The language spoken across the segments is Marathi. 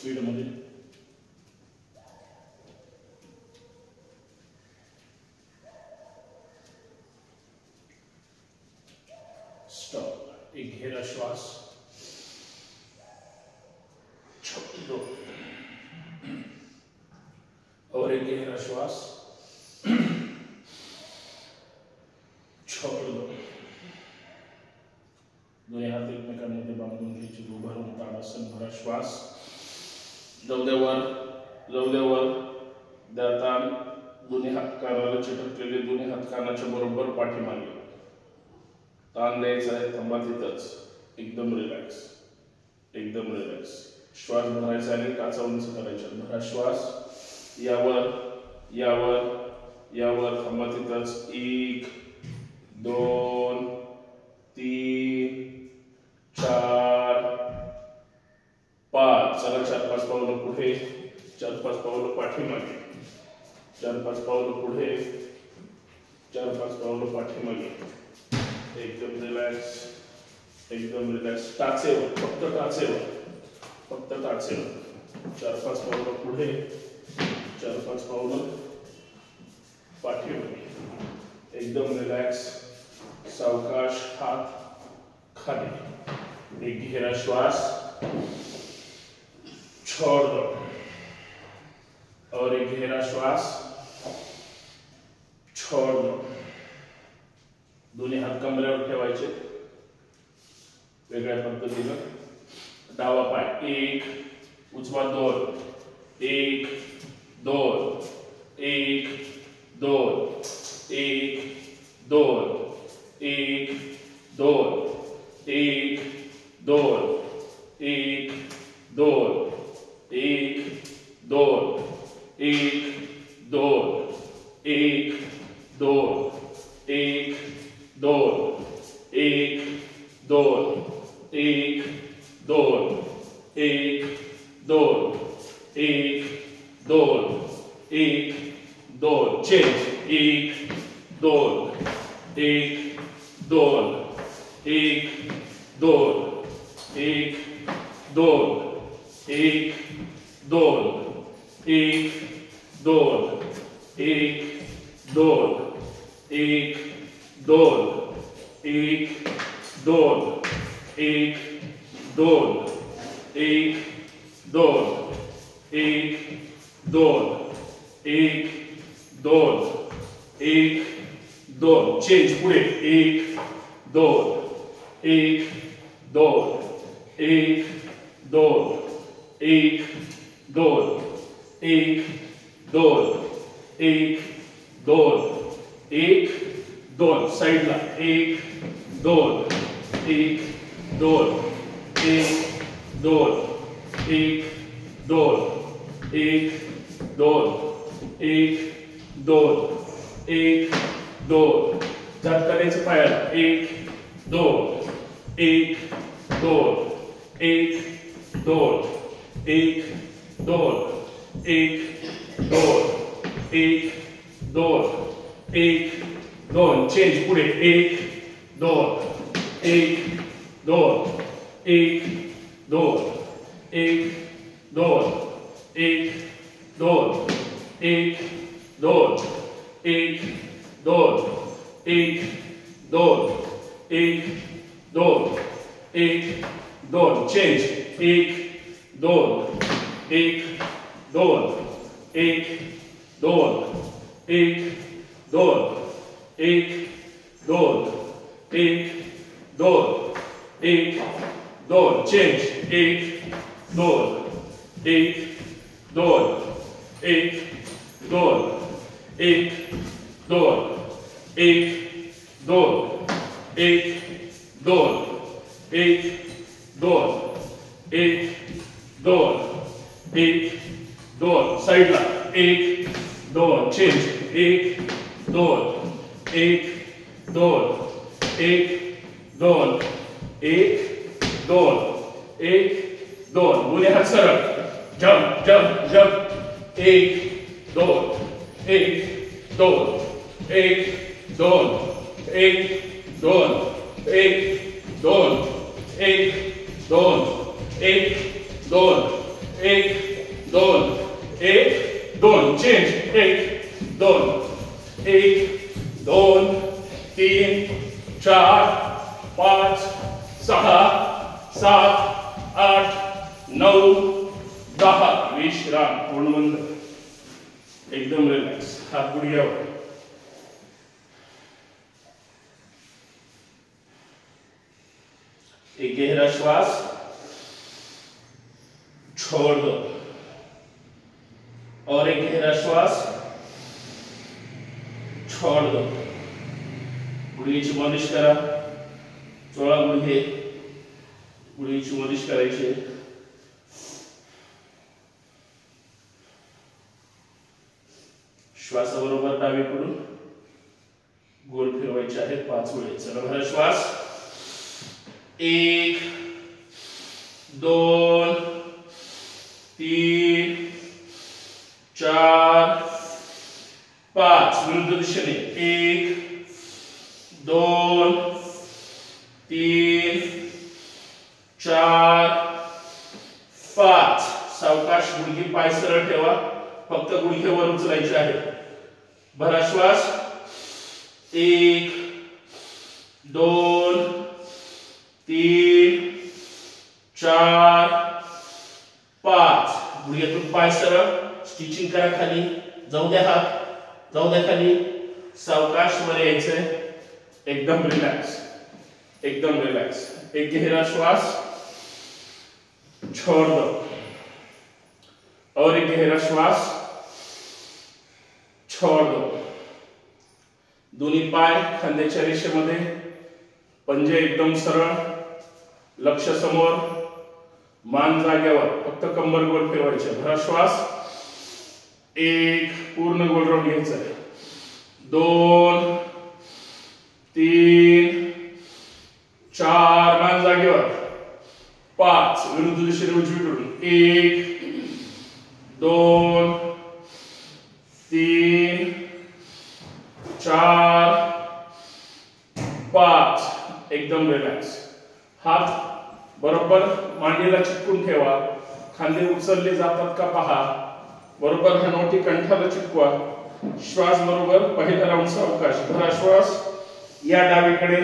स्पीड मध्ये स्टॉप. एक गहरा श्वास, छोड़ दो और एक गहरा श्वास, छोड़ दो. दोन्ही हात एकमेकांमध्ये बांधून घ्यायचे. उभारून ताडासन भरा श्वास. जवळजवळ दातान दोन्ही हात कानाला चिटकलेले, दोन्ही हात कानाच्या बरोबर पाठीमागे. ताण द्यायचा आहे, थांबा तिथंच. एकदम रिलॅक्स, एकदम रिलॅक्स. श्वास भरायचा आणि टाचा उंच करायच्या. भरा श्वास. यावर यावर यावर थांबा तिथंच. 1 2 3 4 5. चला 4-5 पावलं पुढे, 4-5 पावलं पाठीमागे, 4-5 पावलं पुढे, 4-5 पावलं पाठीमागे. एकदम रिलॅक्स, एकदम रिलॅक्स. टाचेवर, फक्त टाचेवर, फक्त टाचेवर. 4-5 पावलं पुढे, 4-5 पावलं पाठीमागे. एकदम रिलॅक्स. सावकाश हात खाली. एक गहरा श्वास, छोड़ दो और एक गहरा श्वास, छोड़ दो. दोन्ही हात कमरेवर ठेवायचे वेगळ्या पद्धतीने. डावा पाय 1, उजवा 2, 1 2 1 2 1 2 1 2 1 2 1 2 1 2 1 2 1 2 1 2 1 2 1 2 1 2 1 2 1 2. चेंज. 1 2 1 2 1 2 1 2 1 2 1 2 1 2 1 2 1 2 1 2 1 2 1 2 1 2 1 2. चेंज. पुढे 1 2 1 2 1 2 1 2 1 2 1 2 1 2. साइडला 1 2 1 2 1 2 1 2 1 2 1 2 1 2. जात करायचं पायाला. 1 2 1 2 1 2 1 2 1 2 1 2 1 2. चेंज. पुढे 1 2 1 2 1 2 1 2 1 2 1 2 1 2 1 2 1 2 1 2. चेंज. 1 2 1 2 1 2 1 2 1 2 1 2 1 2 चेंज 1 2 1 2 1 2 1 2 1 2 1 2 1 2 1 2 1 2 साइडला 1 2 चेंज 1 2 1 2 1 2 1 2 1 2 दोन्ही हात सरळ जंप जंप जंप 1 2 1 2 1 2 1 2 1 2 1 2 1 2 1 2 1 2 चेंज 1 2 1 2 3 4 5 6 7 8 9 10 विश्राम पूर्ण बंद एकदम रिलॅक्स हात गुडघ्यावर एक गहरा श्वास छोड़ दो और एक गहरा श्वास छोड़ दो गुडघ्याची मालिश करा 16 गुडघे गुडघ्याची मालिश करायची श्वासाबरोबर डावीकडून गोल फिरवायचे आहेत 5 वेळा चला भरा श्वास 1 2 3 4 5 विरुद्ध दिशेने 1 2 3 4 5 सावकाश गुडघे पाय सरळ ठेवा फक्त गुडघे वर उचलायचे आहेत भरा श्वास 1 2 3 4 5 गुडघ्यातून पाय सरळ स्टिचिंग करा खाली जाऊ द्या हात जाऊ द्या खाली सावकाश वर यायचंय एकदम रिलॅक्स एक गहरा श्वास छोड़ दो और एक गहरा श्वास छोड़ दो दोन्ही पाय खांद्याच्या रेषेमध्ये पंजे एकदम सरळ लक्ष समोर मान जागेवर फक्त कंबर गोल फिरवायचे भरा श्वास 1 पूर्ण गोल राऊंड घ्यायचा 2 3 4 मान जागेवर 5 विरुद्ध दिशेने उजवीकडून 1 2 3 4 5 एकदम रिलॅक्स हात बरोबर मांडीला चिटकून ठेवा खांदे उचलले जातात का पहा बरोबर हनवटी कंठाला चिटकवा श्वास बरोबर पहिला राऊंड सावकाश भरा श्वास या डावीकडे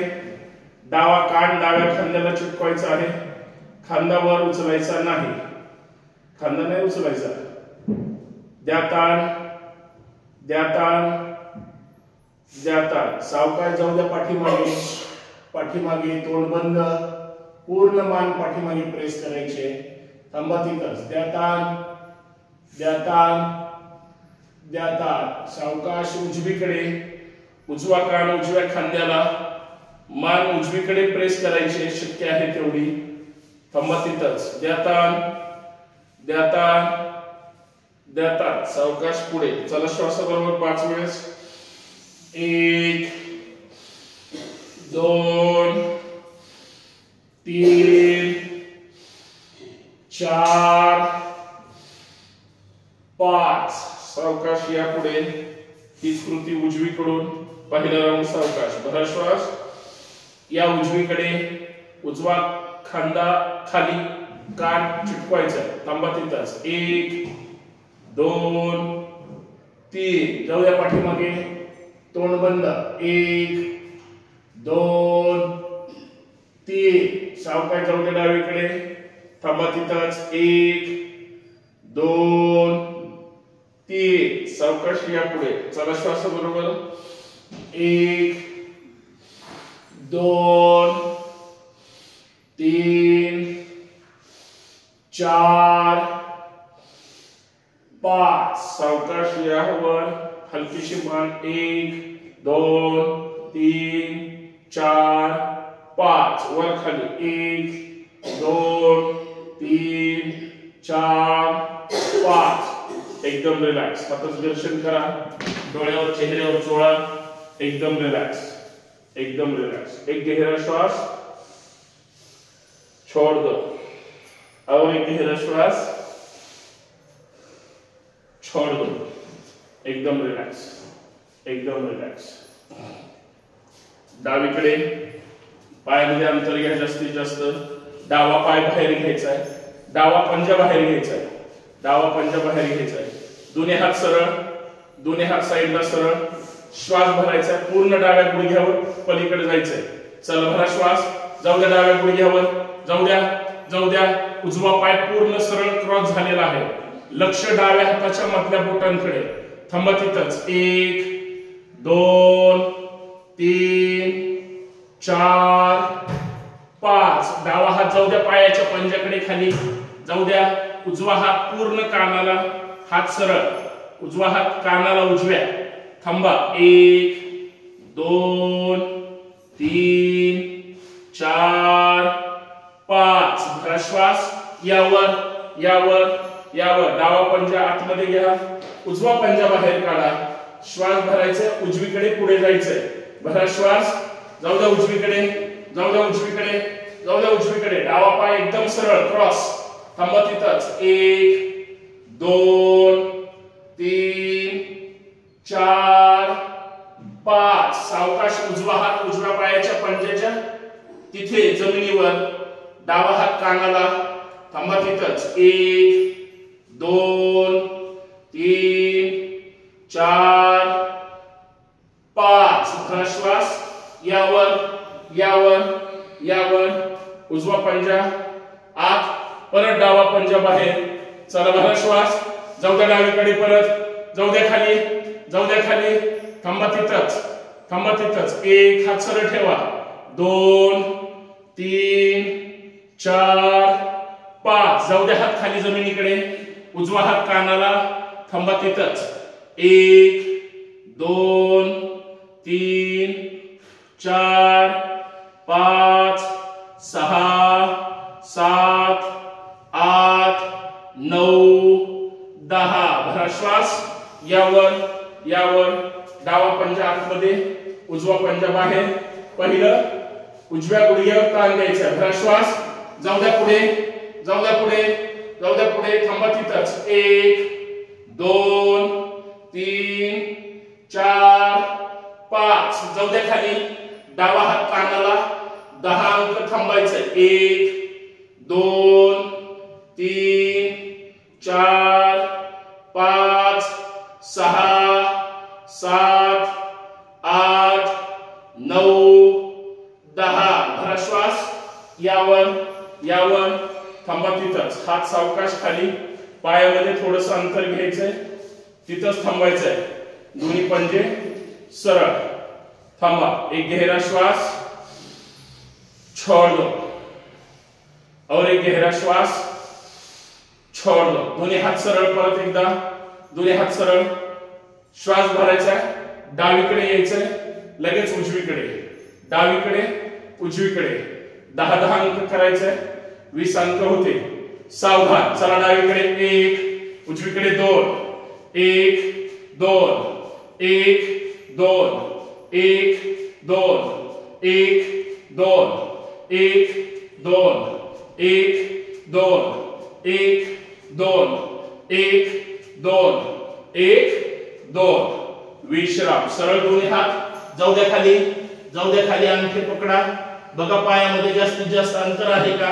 डावा कान डाव्या खांद्याला चिटकवायचा आहे खांदा वर उचलायचा नाही खांदा नाही उचलायचा द्या ताण द्या ताण द्या ताण सावकाश जाऊ द्या पाठीमागे तोंड बंद पूर्ण मान पाठीमागे प्रेस करायचे थांबा तिथंच द्या ताण द्या ताण द्या ताण सावकाश उजवीकडे उजवा कान उजव्या खांद्याला मान उजवीकडे प्रेस करायचे शक्य आहे तेवढी थांबा तिथंच द्या ताण द्या ताण द्या ताण सावकाश पुढे चला श्वासाबरोबर 5 वेळेस 1 2 3 4 5 सावकाश या पुढे ही कृती उजवीकडून पहिला राऊंड सावकाश भरा श्वास या उजवीकडे उजवा खांदा खाली कान चिटकवायचा थांबा तिथंच 1 2 3 जाऊया पाठीमागे तोंड बंद 1 2 3 सावकाश जाऊ दे डावीकडे थांबा तिथंच 1 2 3 सावकाश या पुढे चला श्वासाबरोबर 1 2 3 4 5 सावकाश यावर हलकीशी मान 1 2 3 4 5 वर खाली 1 2 3 4 5 एकदम रिलॅक्स हाताचं दर्शन करा डोळ्यावर चेहऱ्यावर चोळा एकदम रिलॅक्स एक गहरा श्वास छोड़ दो और एक गहरा श्वास छोड़ दो एकदम रिलॅक्स डावीकडे पायामध्ये अंतर घ्या जास्तीत जास्त डावा पाय बाहेर घ्यायचा आहे डावा पंजा बाहेर घ्यायचा आहे दोन्ही हात साईडला सरळ श्वास भरायचा आहे पूर्ण डाव्या गुडघ्यावर पलीकडे जायचंय चल भरा श्वास जाऊ द्या डाव्या गुडघ्यावर जाऊ द्या उजवा पाय पूर्ण सरळ क्रॉस झालेला आहे लक्ष डाव्या हाताच्या मधल्या बोटांकडे थांबा तिथंच 1 2 3 4 5 डावा हात जाऊ द्या पायाच्या पंजाकडे खाली जाऊ द्या उजवा हात पूर्ण कानाला हात सरळ उजवा हात कानाला उजव्या थांबा 1 2 3 4 5 भरा श्वास यावर डावा पंजा आतमध्ये घ्या उजवा पंजा बाहेर काढा श्वास भरायचा उजवीकडे पुढे जायचंय भरा श्वास जाऊ द्या उजवीकडे डावा पाय एकदम सरळ क्रॉस थांबा तिथंच 1 2 3 4 5 सावकाश उजवा हात उजव्या पायाच्या पंजाच्या तिथे जमिनीवर डावा हात कानाला थांबा तिथंच 1 2 3 4 5 भरा श्वास यावर उजवा पंजा आत परत डावा पंजा बाहेर चला भरा श्वास जाऊ द्या डावीकडे परत जाऊ द्या खाली थांबा तिथंच एक हात सरळ ठेवा 2 3 4 5 जाऊ द्या हात खाली जमिनीकडे उजवा हात कानाला थांबा तिथंच 1 2 3 4 5 6 7 8 9 10 भरा श्वास यावर डावा पंजा आतमध्ये उजवा पंजा बाहेर पहिलं उजव्या गुडघ्यावर ताण द्यायचा भरा श्वास जाऊ द्या पुढे थांबा तिथंच 1 2 3 4 5 जाऊ द्या खाली डावा हात कानाला 10 अंक थांबायचं 1 2 3 4 5 6 7 8 9 10 भरा श्वास यावर थांबा तिथंच हात सावकाश खाली पायामध्ये थोडंसं अंतर घ्यायचंय तिथंच थांबायचंय दोन्ही पंजे सरळ थांबा एक गहरा श्वास छोड़ दो और एक गहरा श्वास छोड़ दो दोन्ही हात सरळ परत एकदा दोन्ही हात सरळ श्वास भरायचा डावीकडे यायचंय लगेच उजवीकडे 10 अंक करायचंय 20 अंक होते सावधान चला डावीकडे 1 उजवीकडे 2 1 2 1 2 1 2 1 2 1 2 1 2 1 2 1 2 1 2 विश्राम सरळ दोन्ही हात जाऊ द्या खाली अंगठे पकडा बघा पायामध्ये जास्तीत जास्त अंतर आहे का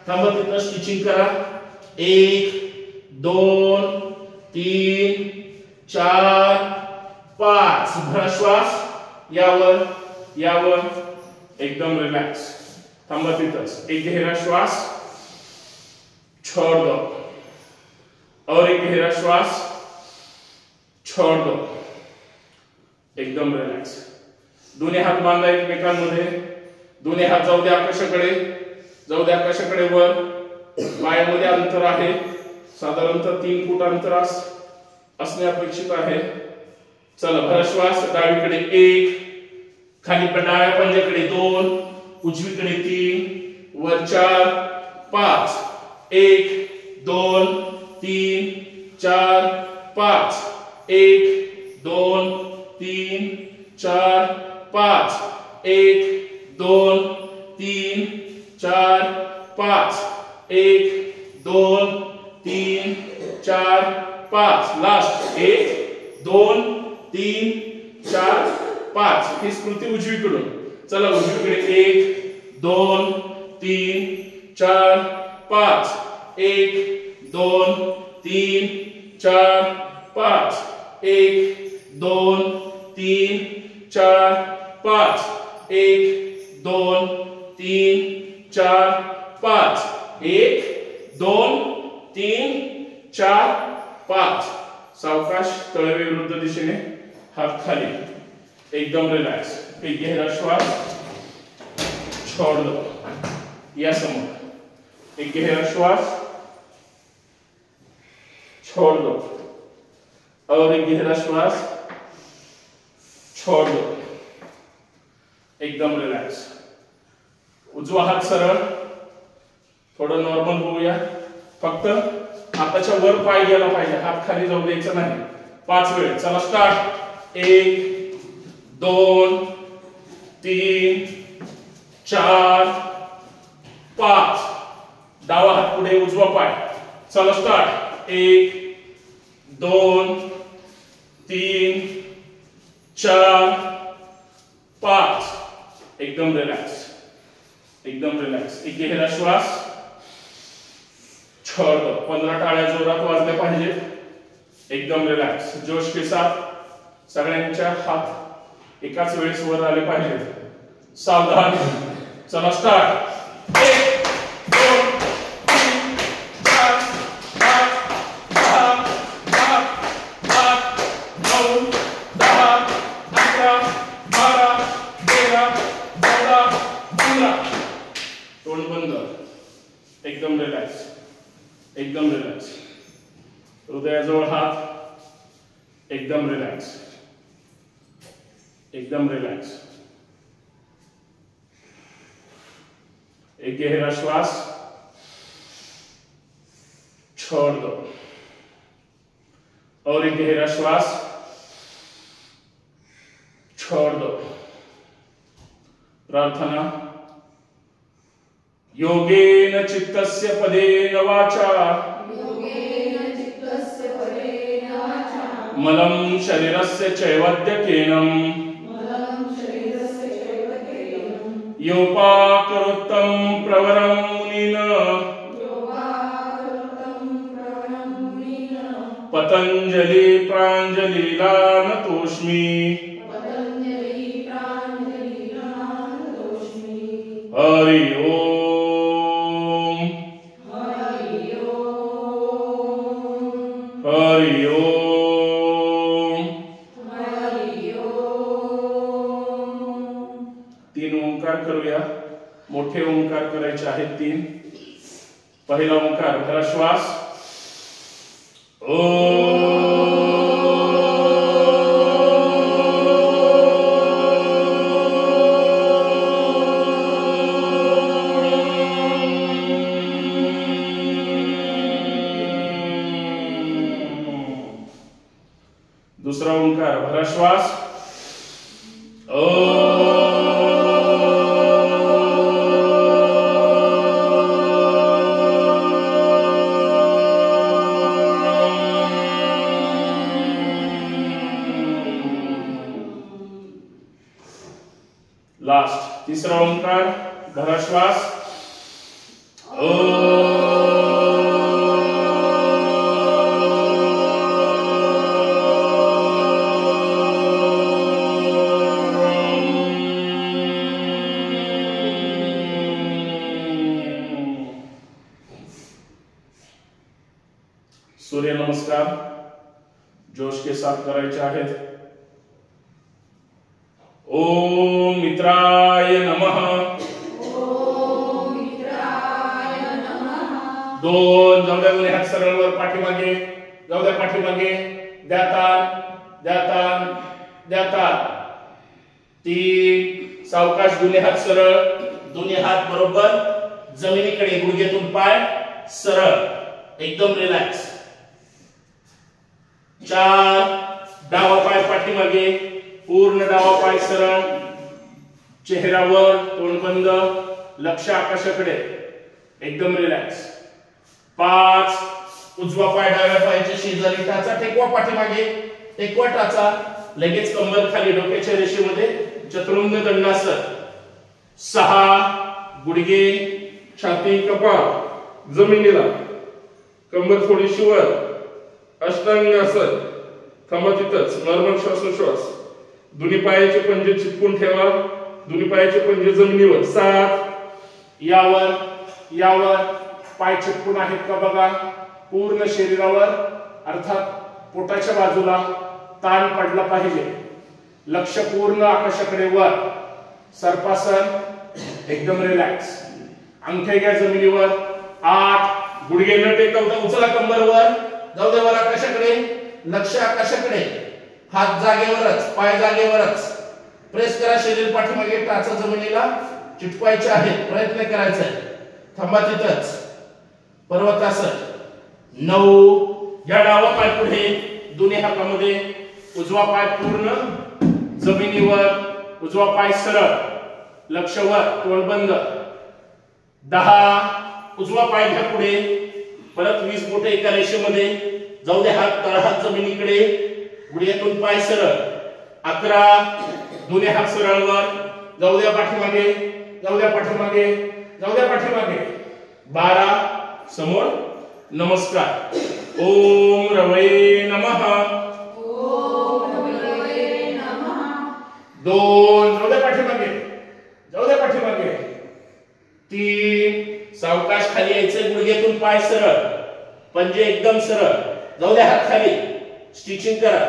थांबा तिथं स्टिचिंग करा 1 2 3 4 5 भरा श्वास यावर एकदम रिलॅक्स थांबा तिथंच एक गहरा श्वास छोड़ दो और एक गहरा श्वास छोड़ दो एकदम रिलॅक्स दोन्ही हात बांधा एकमेकांमध्ये दोन्ही हात जाऊ द्या आकाशाकडे, जाऊ द्या आकाशाकडे वर. पायामध्ये अंतर आहे साधारणतः 3 फूट अंतर असणे अपेक्षित आहे. चला भरा श्वास. डावीकडे 1, खाली डाव्या पंजाकडे 2, उजवीकडे 3, वर 4, 5. 1 2 3 4 5. 1 2 3 4 5. 1 2 3 4 5. 1 2 3 4 5. लास्ट 1 2 3 4 5. ही स्मृती उजवीकडून. चला उजवीकडे 1 2 3 4 5. 1 2 3 4 5. 1 2 3 4 5. 1 2 3 4 5. 1 2 3 4 5. सावकाश तळवे विरुद्ध दिशेने, हात खाली, एकदम रिलॅक्स. एक गहरा श्वास, छोड़ दो, या समोर. एक गहरा श्वास, छोड़ दो, और एक गहरा श्वास, छोड़ दो, एकदम रिलॅक्स. उजवा हात सरळ, थोडं नॉर्मल होऊया. फक्त हाताच्या वर पाय गेला पाहिजे, हात खाली जाऊ द्यायचा नाही. 5 वेळ. चला स्टार्ट. 1 2 3 4 5. डावा हात पुढे, उजवा पाय. चला स्टार्ट. 1 2 3 4 5. एकदम रिलॅक्स, एकदम रिलॅक्स. एक गहरा श्वास, छोड़ दो. 15 टाळ्या जोरात वाजल्या पाहिजे. एकदम रिलॅक्स, जोश के साथ. सगळ्यांच्या हात एकाच वेळेस वर आले पाहिजेत. सावधान. चला स्टार्ट. 1 2 3 4 5 6 7 8 9 10 11 12 13 14 15. तोंड बंद. एकदम रिलॅक्स, एकदम रिलॅक्स. हृदयाजवळ हात. एकदम रिलॅक्स, एकदम रिलॅक्स. एक गहरा श्वास, छोड़ दो, और एक गहरा श्वास, छोड़ दो. प्रार्थना. योगेन चित्तस्य पदेन वाचा, मलं शरीरस्य चैवद्यकेनं, योपाकरोत्तं प्रवरं मुनिना, पतंजलि प्रांजलिला नतोऽस्मि. हरि ओम, हरि ओम, हरि ओम, हरि ओम. 3 ओंकार करूया. मोठे ओंकार करायचे आहेत 3. पहिला ओंकार. भरा श्वास. दूसरा ओंकार. भरा श्वास. लास्ट. तीसरा ओंकार. भरा श्वास. सूर्य नमस्कार जोश के साथ करायचे आहेत. ओम मित्राय नमः. 2 जाऊ द्या, दोन्ही हात सरळ वर पाठीमागे, जाऊ द्या पाठीमागे, द्या ताण, द्या ताण, द्या ताण. 3 सावकाश, दोन्ही हात सरळ, दोन्ही हात बरोबर जमिनीकडे, गुडघ्यातून पाय सरळ, एकदम रिलॅक्स. 4 डावा पाय पाठीमागे, पूर्ण डावा पाय सरळ, चेहऱ्यावर, तोंड बंद, लक्ष आकाशाकडे, एकदम रिलॅक्स. 5 उजवा पाय डाव्या पायाच्या शेजारी टाचा, टेकवा पाठीमागे, टेकवा टाचा, लगेच कंबर खाली, डोक्याच्या रेषेमध्ये चतुरंग दंडासन. 6 गुडघे, छाती, कपाळ जमिनीला, कंबर थोडीशी वर, अष्टांगासन. थांबा तिथंच, नॉर्मल श्वासोश्वास. दोन्ही पायाचे पंजे चिपकून ठेवा, दोन्ही पायाचे पंजे जमिनीवर. 7 यावर यावर पाय चिपकून आहेत का बघा, पूर्ण शरीरावर अर्थात पोटाच्या बाजूला ताण पडला पाहिजे, लक्ष पूर्ण आकाशाकडे वर. सर्पासन, एकदम रिलॅक्स. अंगठे घ्या जमिनीवर. 8 गुडघे न टेकवता उचला कंबरवर, जाऊ द्या वर आकाशाकडे, लक्ष आकाशाकडे, हात जागेवरच, पाय जागेवरच. प्रेस करा शरीर पाठीमागे, टाचा जमिनीला चिटकवायचे आहेत, प्रयत्न करायचा आहे. थांबा तिथंच. पर्वतासन. 9 या डावा पाय पुढे, दोन्ही हातामध्ये, उजवा पाय पूर्ण जमिनीवर, उजवा पाय सरळ, लक्ष वर, तोंड बंद. 10 उजवा पाय घ्या पुढे, परत 20 बोटे एका रेषेमध्ये, जाऊ द्या हात तळहात जमिनीकडे, गुडघ्यातून पाय सरळ. 11 दोन्ही हात सरळ वर, जाऊ द्या पाठीमागे, जाऊ द्या पाठीमागे, जाऊ द्या पाठीमागे. 12 समोर नमस्कार. ओम रवये नमः. ओम रवये नमः. 2 जाऊ द्या पाठीमागे, जाऊ द्या पाठीमागे. 3 सावकाश खाली यायचे, गुडघ्यातून पाय सरळ, पंजे एकदम सरळ, जाऊ द्या हात खाली, स्टिचिंग करा,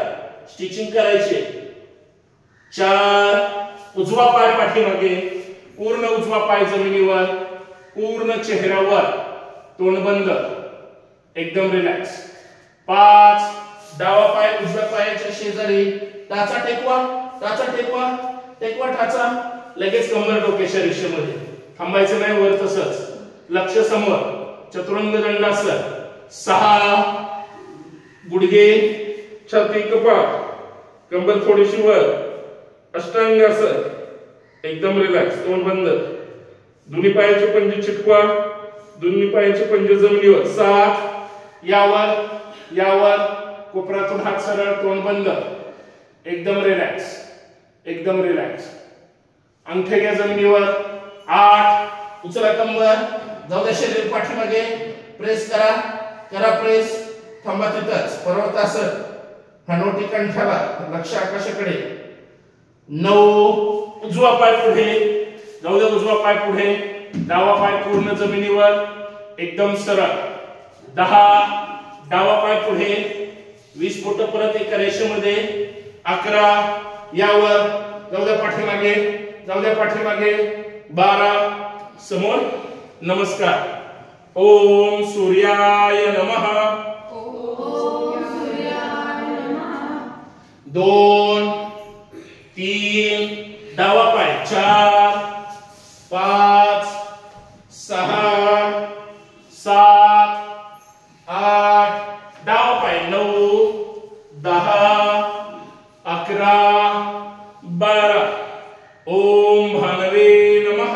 स्टिचिंग करायचे. 4 उजवा पाय पाठीमागे, पूर्ण उजवा पाय जमिनीवर, पूर्ण चेहऱ्यावर, तोंड बंद, एकदम रिलॅक्स. 5 डावा पाय उजव्या पायाच्या शेजारी, टाचा टेकवा, टाचा टेकवा, टेकवा टाचा, लगेच कंबर डोक्याच्या रेषेमध्ये, थांबायचं नाही, वर तसंच, लक्ष समोर, चतुरंग दंडासन. 6 गुडघे, छाती, कपाळ, कंबर थोडीशी वर, अष्टांगासन, एकदम रिलॅक्स, तोंड बंद. दोन्ही पायाचे पंजे चिटकवा, दोन्ही पायाचे पंजे जमिनीवर. 7 यावर यावर, कोपऱ्यातून हात सरळ, तोंड बंद, एकदम रिलॅक्स, एकदम रिलॅक्स. अंगठे घ्या जमिनीवर. 8 उचला कंबर, जाऊ द्या शरीर पाठीमागे, प्रेस करा, करा प्रेस, थांबा तिथंच. पर्वतासन, हनवटी कंठाला, लक्ष आकाशाकडे. 9 उजवा पाय पुढे, जाऊ द्या उजवा पाय पुढे, डावा पाय पूर्ण जमिनीवर, एकदम सरळ. 10 डावा पाय पुढे, 20 बोट परत एका रेषेमध्ये. 11 यावर, जाऊ द्या पाठीमागे, जाऊ द्या पाठीमागे. 12 समोर नमस्कार. ओम सूर्याय नमः. ओम सूर्याय नमः. 2 3 डावा पाय. 4 5 6 7 8 डावा पाय. 9 10 11 12. ओम भानवे नमः.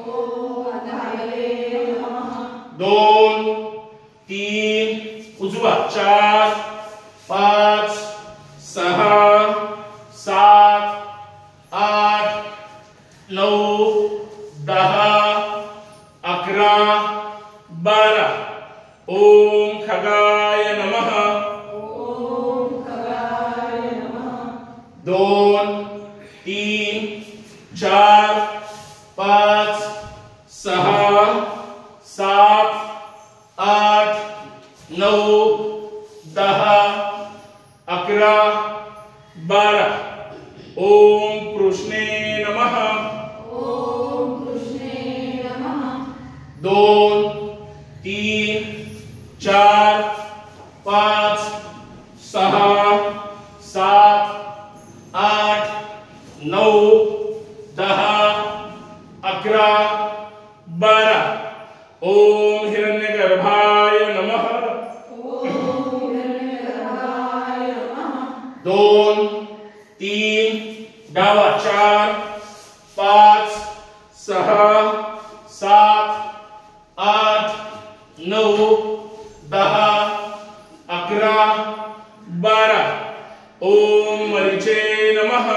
ओम भानवे नमः. 2 3 उजवा. 4 5 6 7 8 9 10 11 12. ओम खगाय नमः. ओम खगाय नमः. 2 3 4 5 6 7 8 9 10 11 12. ओम कृष्णे नमः. ओम कृष्णे नमः. 2 3 7 8 9 10 11 12 ओम हिरण्यगर्भाय नमः 2 3 डावा 4 5 6 7 8 9 10 11 12 ओम मरीचे नमः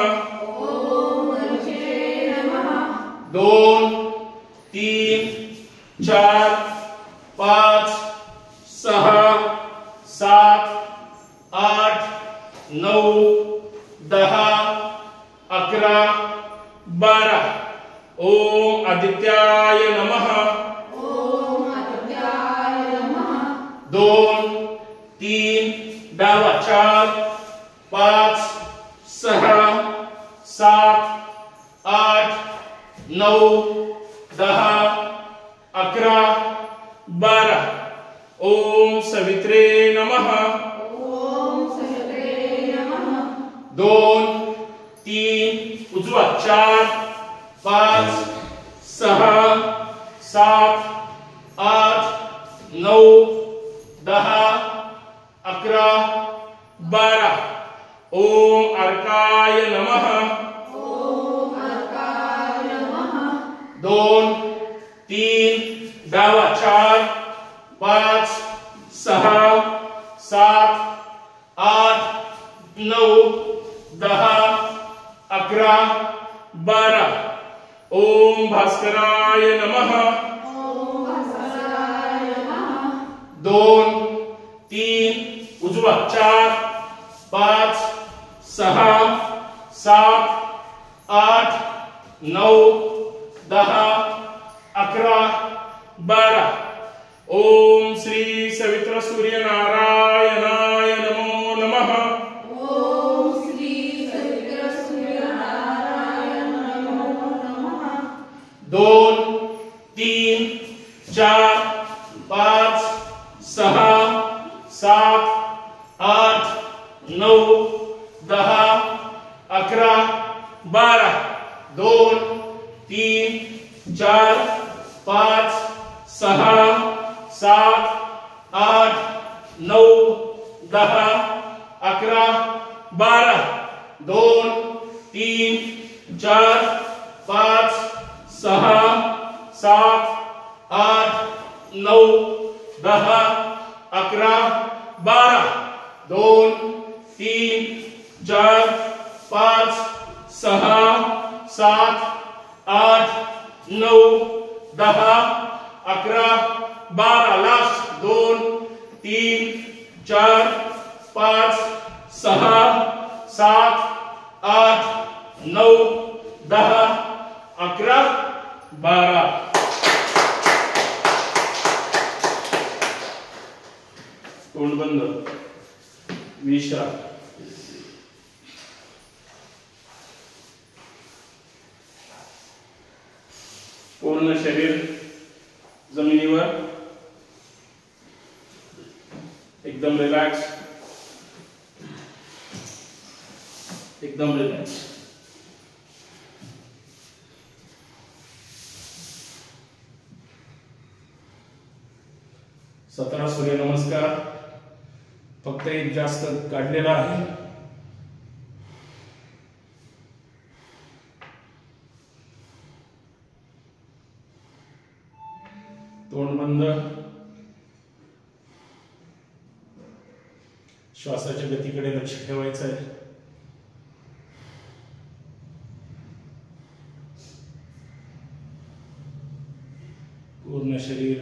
2 3 4 5 6 7 8 9 10 11 12 ओम आदित्याय नमः 2 3 डावा 4 5 6 7 8 9 10 11 12 ओम सवित्रे नमः 2 3 उजवा 4 5 6 7 8 9 10 11 12 ओम अर्काय नमः 2 3 डावा 4 5 6 7 8 9 10 11 12 ओम भास्कराय नमः 2 3 उजवा 4 5 6 7 8 9 10 11 12 ओम श्री सवित्र सूर्य नारायणाय नमो नमः 2 3 4 5 6 7 8 9 10 11 12 2 3 4 5 6 7 8 9 10 11 12 2 3 4 5 6 7 8 9 10 11 12 2 3 4 5 6 7 8 9 10 11 12 लास्ट 2 3 4 5 6 7 8 9 10 11 12 तोंड बंद विश्राम पूर्ण शरीर जमिनीवर एकदम रिलॅक्स एकदम रिलॅक्स 17 सूर्य नमस्कार फक्त एक जास्त काढलेला आहे. तोंड बंद. श्वासाच्या गतीकडे लक्ष ठेवायचं आहे. पूर्ण शरीर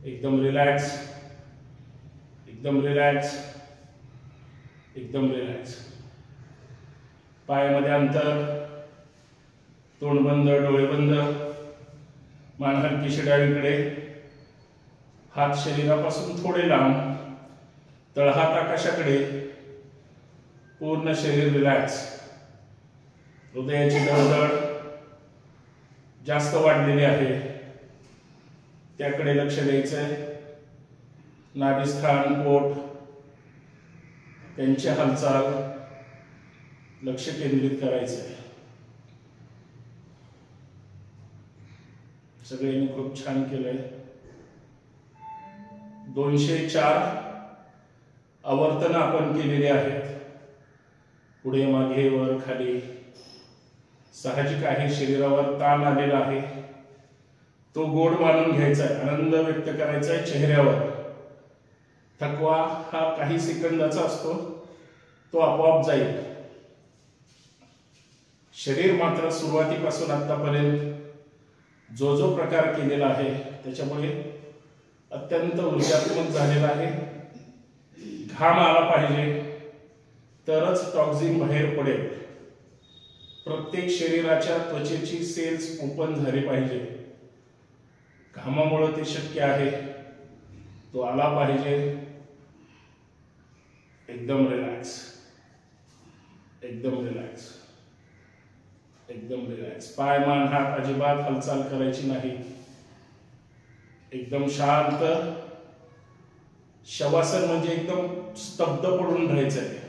एकदम रिलॅक्स एकदम रिलॅक्स एकदम रिलॅक्स. पायामध्ये अंतर. तोंड बंद, डोळे बंद. मान हलकीशी डावीकडे. हात शरीरापासून थोडे लांब. तळहात आकाशाकडे. पूर्ण शरीर रिलॅक्स. हृदयाची धडधड जास्त वाढलेली आहे त्याकडे लक्ष द्यायचंय. नाभिस्थान, पोट, त्यांची हालचाल लक्ष केंद्रित करायचं आहे. सगळ्यांनी खूप छान केलंय. 204 आवर्तनं आपण केलेली आहेत. पुढे मागे वर खाली. साहजिक आहे शरीरावर ताण आलेला आहे, तो गोड मानून घ्यायचा आहे, आनंद व्यक्त करायचा आहे चेहऱ्यावर. थकवा हा काही सेकंदाचा असतो, तो आपोआप जाईल. शरीर मात्र सुरुवातीपासून आतापर्यंत जो जो प्रकार केलेला आहे त्याच्यामुळे अत्यंत ऊर्जात्मक झालेला आहे. घाम आला पाहिजे तरच टॉक्झिन बाहेर पडेल. प्रत्येक शरीराच्या त्वचेची सेल्स ओपन झाली पाहिजे. घामामुळे ते शक्य आहे. तो आला पाहिजे. एकदम रिलॅक्स, एकदम रिलॅक्स, एकदम रिलॅक्स. पाय मान हात अजिबात हालचाल करायची नाही. एकदम शांत. शवासन म्हणजे एकदम स्तब्ध पडून राहायचं आहे.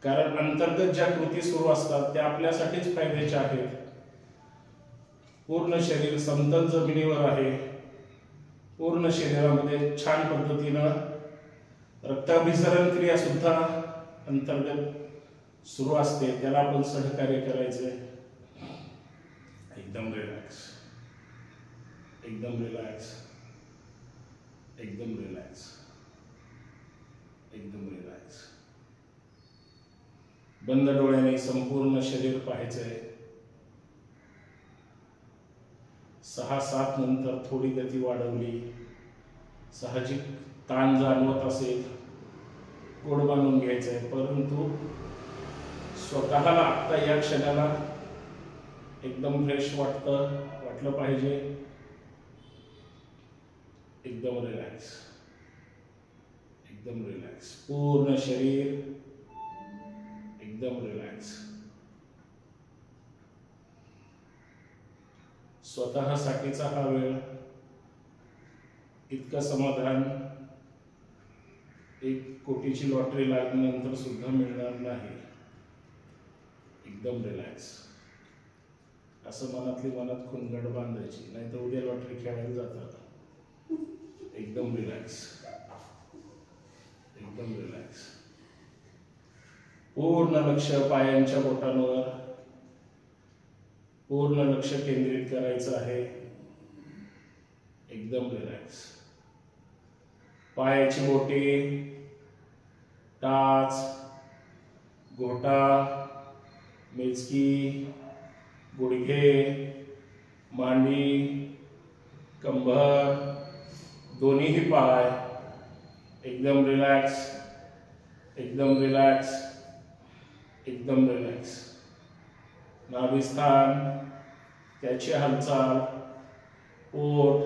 कारण अंतर्गत ज्या कृती सुरू असतात त्या आपल्यासाठीच फायद्याच्या आहेत. पूर्ण शरीर समतल जमिनीवर आहे. पूर्ण शरीरामध्ये छान पद्धतीनं रक्ताभिसरण क्रिया सुद्धा अंतर्गत सुरू असते. त्याला आपण सहकार्य करायचंय. एकदम रिलॅक्स, एकदम रिलॅक्स, एकदम रिलॅक्स, एकदम रिलॅक्स. बंद डोळ्याने संपूर्ण शरीर पाहायचंय. 6-7 नंतर थोडी गती वाढवली. साहजिक ताण जाणवत असेल, गोड बांधून घ्यायचंय. परंतु स्वतःला आत्ता या क्षणाला एकदम फ्रेश वाटलं पाहिजे. एकदम रिलॅक्स, एकदम रिलॅक्स. पूर्ण शरीर एकदम रिलॅक्स. स्वतःसाठीचा हा वेळ, इतकं समाधान 1 कोटीची लॉटरी लागल्यानंतर सुद्धा मिळणार नाही. एकदम रिलॅक्स. असं मनातली मनात खुणगड बांधायची, नाही तर उद्या लॉटरी खेळायला जातात. एकदम रिलॅक्स, एकदम रिलॅक्स. पूर्ण लक्ष पायांच्या बोटांवर, पूर्ण लक्ष केंद्रित करायचं आहे. एकदम रिलॅक्स. पायाची बोटे, टाच, घोटा, मेचकी, गुडघे, मांडी, कंबर, दोन्हीही पाय एकदम रिलॅक्स, एकदम रिलॅक्स, एकदम रिलॅक्स. नाभिस्थान, त्याची हालचाल, पोट,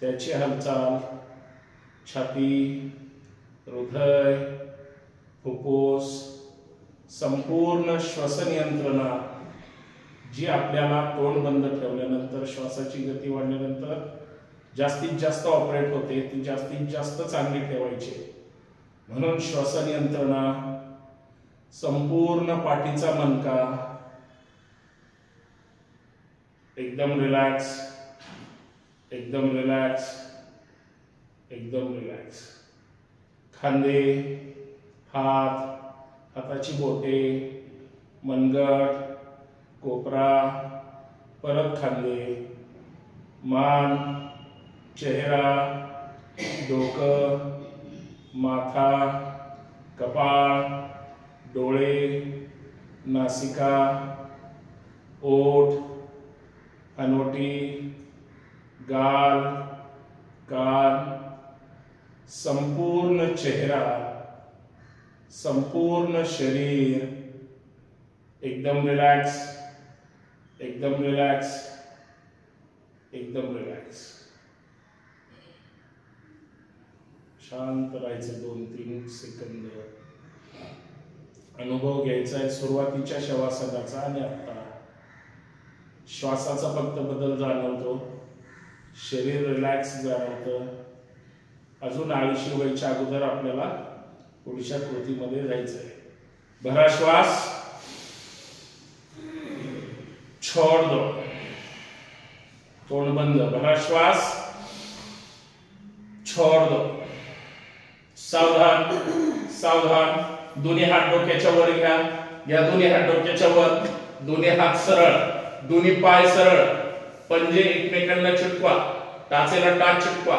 त्याची हालचाल, छाती, हृदय, फुफ्फुस, संपूर्ण श्वसन यंत्रणा जी आपल्याला तोंड बंद ठेवल्यानंतर श्वासाची गती वाढल्यानंतर जास्तीत जास्त ऑपरेट होते, ती जास्तीत जास्त चांगली ठेवायची. म्हणून श्वसन यंत्रणा, संपूर्ण पाठीचा मणका एकदम रिलॅक्स, एकदम रिलॅक्स, एकदम रिलॅक्स. खांदे, हात, हाताची बोटे, मनगट, कोपरा, परत खांदे, मान, चेहरा, डोकं, माथा, कपाळ, डोळे, नासिका, ओठ, हनोटी, गाल, कान, संपूर्ण चेहरा, संपूर्ण शरीर एकदम रिलॅक्स, एकदम रिलॅक्स, एकदम रिलॅक्स. शांत राहायचं 2-3 सेकंद. अनुभव घ्यायचा आहे सुरुवातीच्या शवासनाचा आणि आता श्वासाचा फक्त बदल जाणवतो. शरीर रिलॅक्स जाणवतं. अजून 80 व्हायच्या अगोदर आपल्याला पुढच्या कृतीमध्ये जायचंय. भरा श्वास, छोड़ दो, तोंड बंद. भरा श्वास, छोड़ दो. सावधान सावधान. दोन्ही हात डोक्याच्या वर घ्या. या दोन्ही हात डोक्याच्या वर. दोन्ही हात सरळ, दोन्ही पाय सरळ. पंजे एकमेकांना चिटकवा. टाचेला टाच चिटकवा.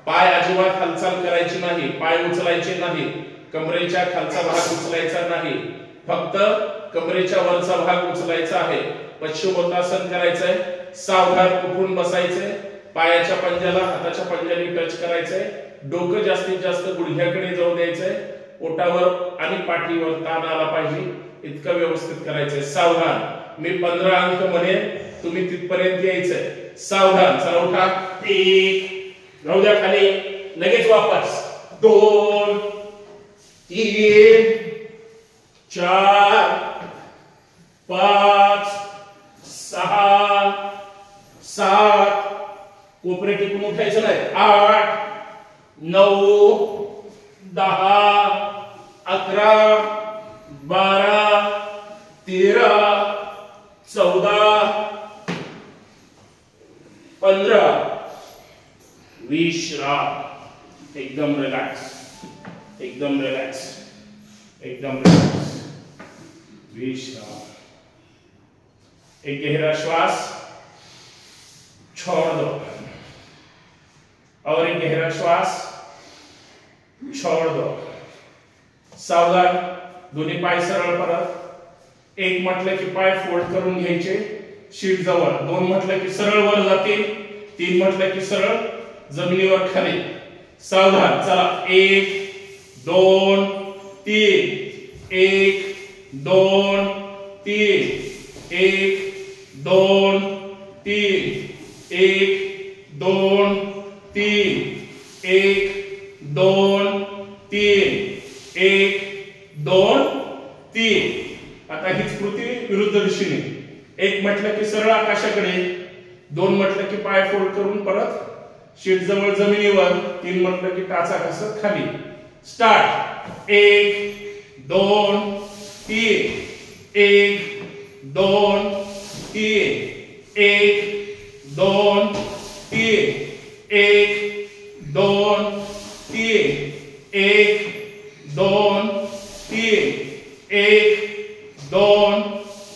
पाय अजिबात हालचाल करायची नाही. पाय उचलायचे नाही. कमरेच्या खालचा भाग उचलायचा नाही. फक्त कमरेच्या वरचा भाग उचलायचा आहे. पश्चिमोत्तासन करायचंय. सावधान उठून बसायचंय. पायाच्या पंजाला हाताच्या पंजाने टच करायचंय. डोकं जास्तीत जास्त गुडघ्याकडे जाऊ द्यायचंय. ओठावर आणि पाठीवर ताण आला पाहिजे इतकं व्यवस्थित करायचंय. सावधान. मी 15 अंक म्हणेन, तुम्ही तिथपर्यंत यायचंय. सावधान. चला उठा. 1, राहू द्या खाली, लगेच वापस. 2, 3, 4, 5, 6, 7. कोपरे टिकून उठायचं नाही. 8, 9, 10, 11, 12, 13, 14, 15. विश्राम. एकदम रिलॅक्स, एकदम रिलॅक्स, एकदम रिलॅक्स. विश्राम. एक गहरा श्वास, छोड़ दो. और एक गहरा श्वास, छोड़ दो. सावधान. दोन्ही पाय सरळ परत. 1 म्हटलं की पाय फोल्ड करून घ्यायचे शीट जवळ. 2 म्हटलं की सरळ वर जातील. 3 म्हटलं की सरळ जमिनीवर खाली. सावधान. चला. 1, 2, 3. 1, 2, 3. 1, 2, 3. 1, 2, 3. 1, 2, 3. 1, 2, 3. आता हीच कृती विरुद्ध दिशेने. 1 म्हटलं की सरळ आकाशाकडे. 2 म्हटलं की पाय फोल्ड करून परत शीट जवळ जमिनीवर. 3 म्हटलं की टाचा घासत खाली. स्टार्ट. 1, 2, 3. 1, 2, 3. 1, 2, 3. 1, 2, 3. 1, 2, 3. 1, 2,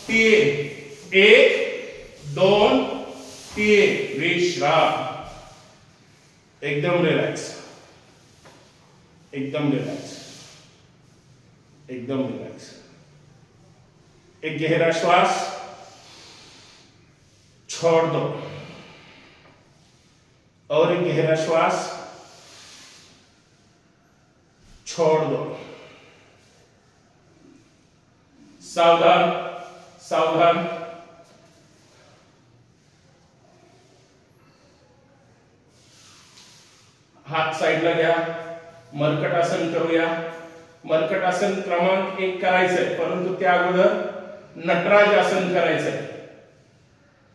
3. 1, 2, 3. विश्राम. एकदम रिलॅक्स, एकदम रिलॅक्स, एकदम रिलॅक्स. एक गहरा श्वास, छोड़ दो. और एक गहरा श्वास, छोड़ दो. सावधान सावधान. हात साइडला घ्या. मर्कटासन करूया. मर्कटासन क्रमांक 1 करायचंय, परंतु त्या अगोदर नटराज आसन करायचंय.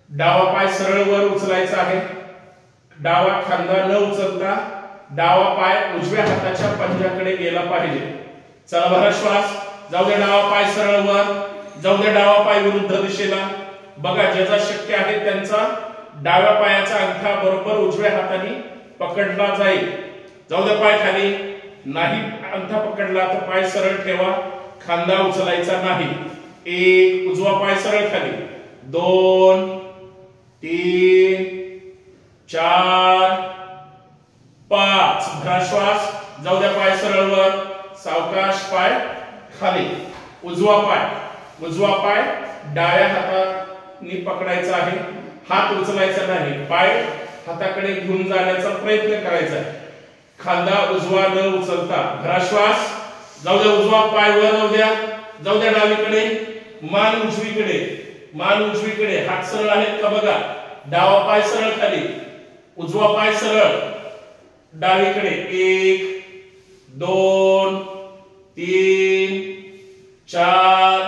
डावा पाय सरळ वर उचलायचा आहे. डावा खांदा न उचलता डावा पाय उजव्या हाताच्या पंजाकडे गेला पाहिजे. चला भरा श्वास. जाऊ दे डावा पाय सरळ वर. जाऊ दे डावा पाय विरुद्ध दिशेला. बघा, ज्याचा शक्य आहे त्यांचा डाव्या पायाचा अंगठा बरोबर उजव्या हाताने पकडला जाईल. जाऊ दे पाय खाली. नाही अंगठा पकडला तर पाय सरळ ठेवा. खांदा उचलायचा नाही. 1, उजवा पाय सरळ खाली. 2, 3, 4, 5. भरा श्वास. जाऊ द्या पाय सरळ वर. सावकाश पाय खाली. उजवा पाय डाव्या हाताने पकडायचा आहे. हात उचलायचा नाही. पाय हाताकडे घेऊन जाण्याचा प्रयत्न करायचा आहे. खांदा उजवा न उचलता. भरा श्वास. जाऊ द्या उजवा पाय वर जाऊ द्या. जाऊ द्या डावीकडे. मान उजवीकडे. हात सरळ आहेत का बघा. डावा पाय सरळ खाली. उजवा पाय सरळ डावीकडे. 1, 2, 3, 4,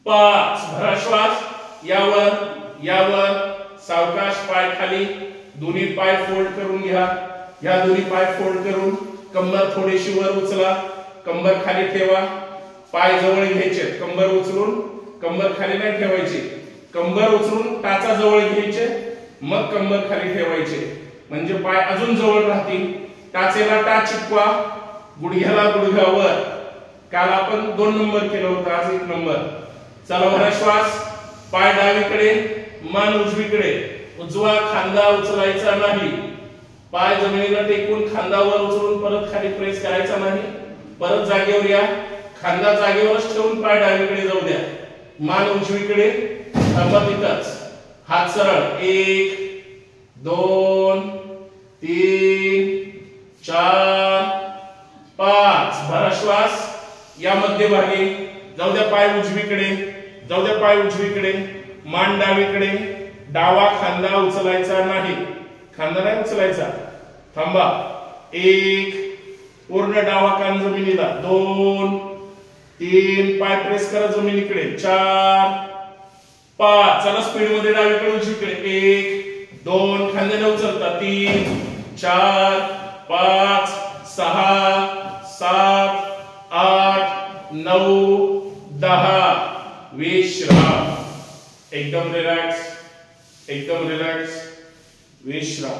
5. भरा श्वास. यावर सावकाश पाय खाली. दोन्ही पाय फोल्ड करून घ्या. या दोन्ही पाय फोल्ड करून कंबर थोडीशी वर उचला. कंबर खाली ठेवा, पाय जवळ घ्यायचे, कंबर उचलून कंबर खाली नाही ठेवायची, कंबर उचलून टाचा जवळ घ्यायचे, मग कंबर खाली ठेवायचे, म्हणजे पाय अजून जवळ राहतील. टाचेला टाच चिपवा, गुडघ्याला गुडघ्यावर. काल आपण 2 नंबर केलं होतं, आज 1 नंबर. चला भरा श्वास. पाय डावीकडे, मान उजवीकडे. उजवा खांदा उचलायचा नाही, पाय जमिनीला टेकून खांदावर उचलून परत खाली प्रेस करायचा नाही. परत जागेवर या, खांदा जागेवरच ठेवून पाय डावीकडे जाऊ द्या, मान उजवीकडे. थांबा तिथंच, हात सरळ. 1 2 3 4 5. भरा श्वास. या मध्यभागी जाऊ द्या पाय उजवीकडे, जाऊ द्या पाय उजवीकडे, मान डावीकडे. डावा खांदा उचलायचा नाही, खांदा नाही उचलायचा. थांबा. 1 पूर्ण डावा कान जमिनीला. 2 3 पाय प्रेस करा जमिनीकडे. 4 5. चला स्पीड मध्ये डावीकडे उजवीकडे. 1 2 खांद्याने उचलता. 3 4 5 6 7 8 9 10. विश्राम. एकदम रिलॅक्स, एकदम रिलॅक्स. विश्राम.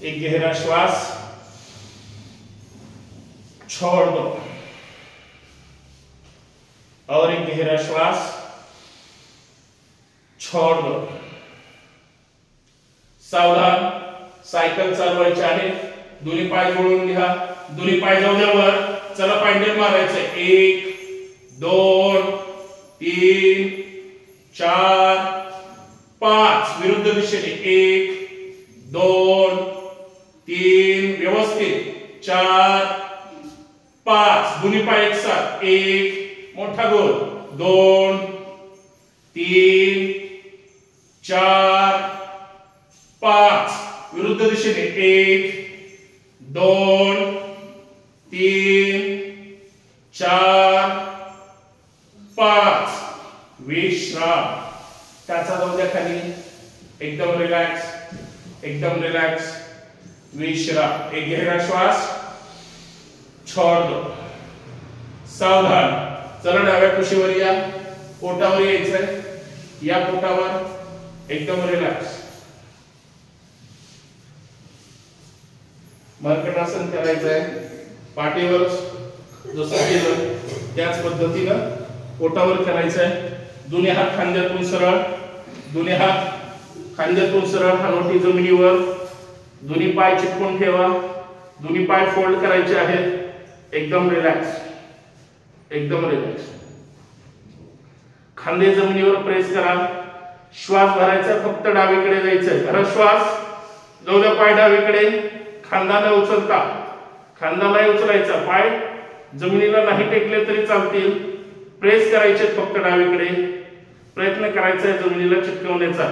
एक गहरा श्वास, छोड़ दो, और एक गहरा श्वास, छोड़ दो. सावधान. सायकल चालवायची आहे. दोन्ही पाय जोडून घ्या, दोन्ही पाय जाऊद्यावर. चला पायंडल मारायचं. 1 2 3 4 5. विरुद्ध दिशेने. 1 2 3 व्यवस्थित. 4 5. दोन्ही पाय एक साथ. 1 मोठा गोल. 2 3 4 5. विरुद्ध दिशेने. 1 2 3 4 5. विश्राम. टाचा जाऊ द्या खाली. एकदम रिलॅक्स, एकदम रिलॅक्स. विश्राम. एक गहरा श्वास, छोड़ दो. सावधान. चला डाव्या कुशीवर या, पोटावर यायचंय. या पोटावर. एकदम रिलॅक्स. मर्कटासन करायचंय. पाठीवर जसं केलं त्याच पद्धतीनं पोटावर करायचंय. दोन्ही हात खांद्यातून सरळ, दोन्ही हात खांद्यातून सरळ. हनोटी जमिनीवर. दोन्ही पाय चिपकून ठेवा. दोन्ही पाय फोल्ड करायचे आहेत. एकदम रिलॅक्स, एकदम रिलॅक्स. खांदे जमिनीवर प्रेस करा. श्वास भरायचा, फक्त डावीकडे जायचंय. भरा श्वास. जाऊ द्या पाय डावीकडे. खांदा न उचलता, खांदा नाही उचलायचा. पाय जमिनीला नाही टेकले तरी चालतील. प्रेस करायचे फक्त डावीकडे. प्रयत्न करायचा आहे जमिनीला चिटकवण्याचा,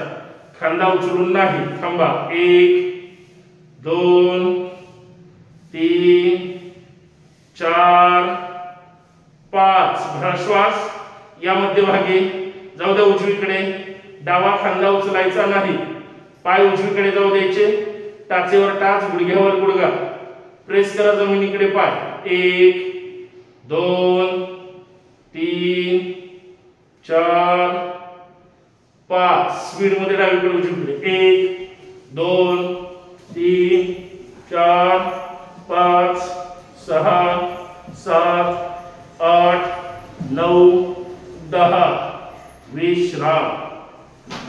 खांदा उचलून नाही. थांबा. 1 2 3 4 5. भरा श्वास. या मध्यभागी. जाऊ द्या उजवीकडे. डावा खांदा उचलायचा नाही. पाय उजवीकडे जाऊ द्यायचे. टाचेवर टाच, गुडघ्यावर गुडघा. प्रेस करा जमिनीकडे पाय. 1 2 3 4 5. स्पीड मध्ये डावीकडे उजवीकडे. 1 2 3 4 5 6 7 8 9 10. विश्राम.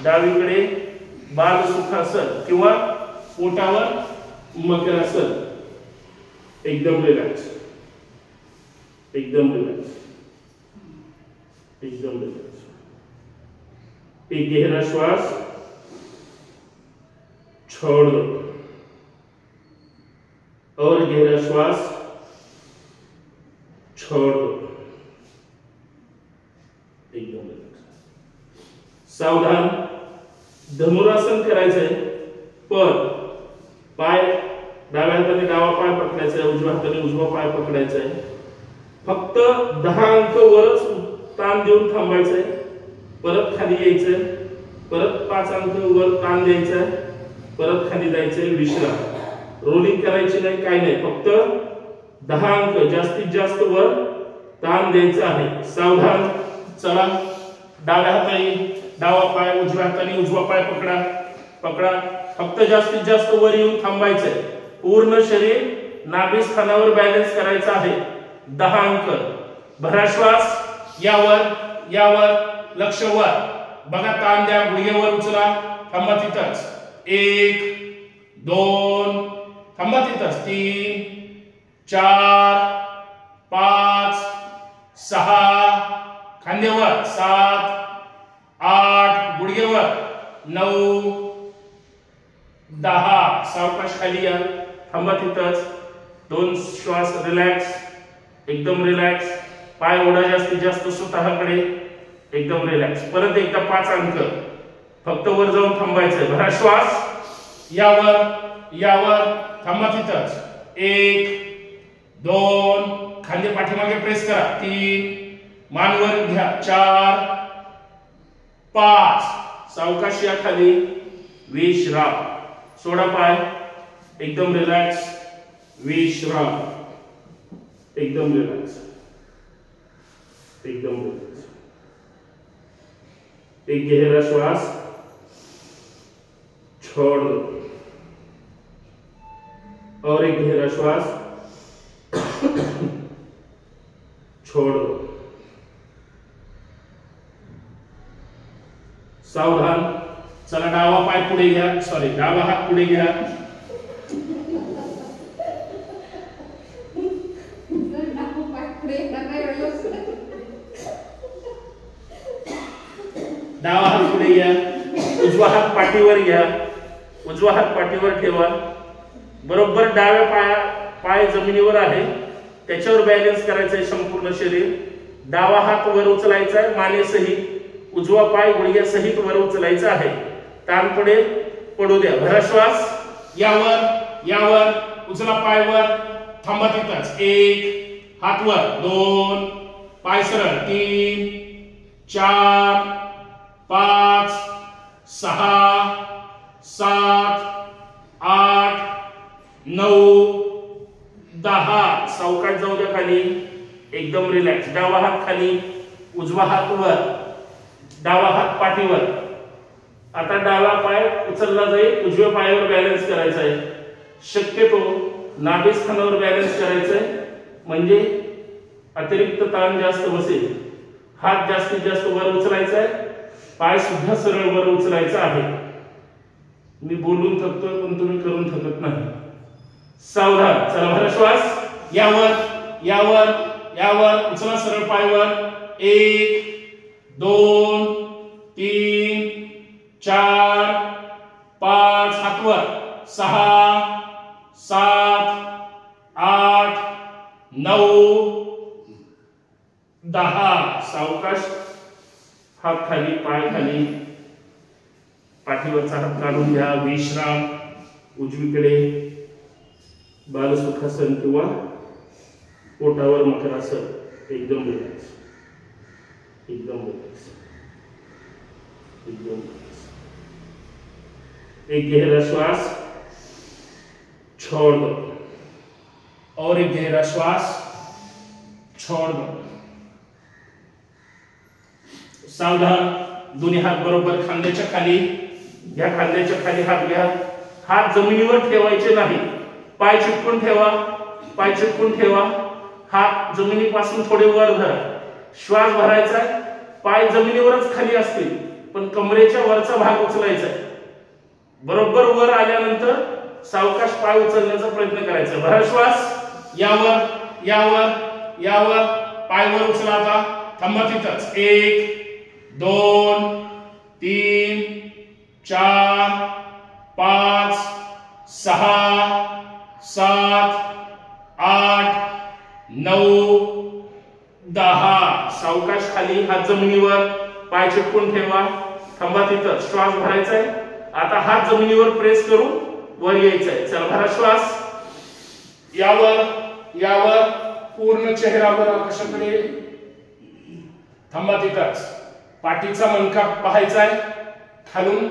डावीकडे बाल सुखासन किंवा पोटावर मकरासन. एकदम रिलॅक्स, एकदम रिलॅक्स, एकदम रिलॅक्स. एक गहरा श्वास, छोड़ दो, और गहरा श्वास, छोड़ दो. एकदम रिलॅक्स. सावधान. धनुरासन करायचंय, पण पाय डाव्या हाताने डावा पाय पकडायचा आहे, उजव्या हाताने उजवा पाय पकडायचा आहे. फक्त 10 अंक वरच ताण देऊन थांबायचंय. परत खाली यायचंय. परत 5 अंक वर ताण द्यायचा. परत खाली जायचंय. विश्राम. रोलिंग करायची नाही, काय नाही. फक्त 10 अंक जास्तीत जास्त वर ताण द्यायचा आहे. सावधान. चला डाव्या हाताने डावा पाय, उजव्या हाताने उजवा पाय पकडा. पकडा. फक्त जास्तीत जास्त वर येऊन थांबायचंय. पूर्ण शरीर नाभिस्थानावर बॅलन्स करायचं आहे. 10 अंक. भरा श्वास. यावर यावर लक्ष वर. बघा ताण द्या. गुडघेवर उचला. थांबा तिथंच. 1 2 थांबा तिथंच. 3 4 5 6 खांद्यावर. 7 8 गुडघेवर. 9 10 सावकाश खाली या. थांबा तिथंच. 2 श्वास. रिलॅक्स. एकदम रिलॅक्स. पाय ओढा जास्तीत जास्त स्वतःकडे. एकदम रिलॅक्स. परत एकदा 5 अंक. फक्त वर जाऊन थांबायचंय. भरा श्वास. यावर यावर थांबा तिथंच. 1 2 खांदे पाठीमागे प्रेस करा. 3 मान वर घ्या. 4 5 सावकाश या खाली. विश्राम. सोडा पाय. एकदम रिलॅक्स. विश्राम. एकदम रिलॅक्स. एकदम रिलॅक्स. एक गहरा श्वास. छोड़ दो. और एक गहरा श्वास. छोड़ दो. सावधान. चला डावा पाय पुढे घ्या. सॉरी डावा हात पुढे घ्या. डावा हात पुढे घ्या. उजवा हात पाठीवर घ्या. उजवा हात पाठीवर ठेवा. बरोबर डाव्या पाय जमिनीवर आहे त्याच्यावर बॅलन्स करायचंय संपूर्ण शरीर. डावा हात वर उचलायचा आहे मानेसहित. उजवा पाय गुडघ्यासहित वर उचलायचा आहे. ताण पडू द्या. भरा श्वास. यावर यावर उचला पाय वर. थांबा तिथंच. 1 हात वर. 2 पाय सरळ. 3 4 5 6 7 8 9 10 सावकाश जाऊ द्या खाली. एकदम रिलॅक्स. डावा हात खाली. उजवा हात वर. डावा हात पाठीवर. आता डावा पाय उचलला जाईल. उजव्या पायावर बॅलन्स करायचा आहे. शक्यतो नाभिस्थानावर बॅलन्स करायचा आहे म्हणजे अतिरिक्त ताण जास्त बसेल. हात जास्तीत जास्त वर उचलायचा आहे. पाय सुद्धा सरळ वर उचलायचा आहे. मी बोलून थकतोय पण तुम्ही करून थकत नाही. सावधान. चला भरा श्वास. यावर यावर यावर उचला सरळ पायवर. 1 2 3 4 5 हातवर. 6 7 8 9 10 सावकाश. हात खाली. पाय खाली. पाठीवरचा हात काढून घ्या. विश्राम. उजवीकडे बालसुखासन किंवा पोटावर मकरासन. एकदम रिलॅक्स. एकदम रिलॅक्स. एकदम रिलॅक्स. एक गहरा श्वास. छोड़ दो. और एक गहरा श्वास. छोड़ दो. सावधान. दोन्ही हात बरोबर खांद्याच्या खाली घ्या. खांद्याच्या खाली हात घ्या. हात जमिनीवर ठेवायचे नाही. पाय चिटकून ठेवा. पाय चिटकून ठेवा. हात जमिनीपासून थोडे वर धरा. श्वास भरायचा. पाय जमिनीवरच खाली असतील पण कमरेच्या वरचा भाग उचलायचा. बरोबर वर आल्यानंतर सावकाश पाय उचलण्याचा प्रयत्न करायचा. भरा श्वास. यावर यावर यावर पाय वर उचला. आता थांबा तिथंच. 1 2 3 4 5 6 7 8 9 10 सावकाश खाली. हात जमिनीवर. पाय चिटकून ठेवा. थांबा तिथं. श्वास भरायचा आहे. आता हात जमिनीवर प्रेस करून वर यायचा आहे. चला भरा श्वास. यावर यावर पूर्ण चेहरावर आकाशाकडे. थांबा तिथंच. पाठीचा मणका पाहायचा आहे. खालून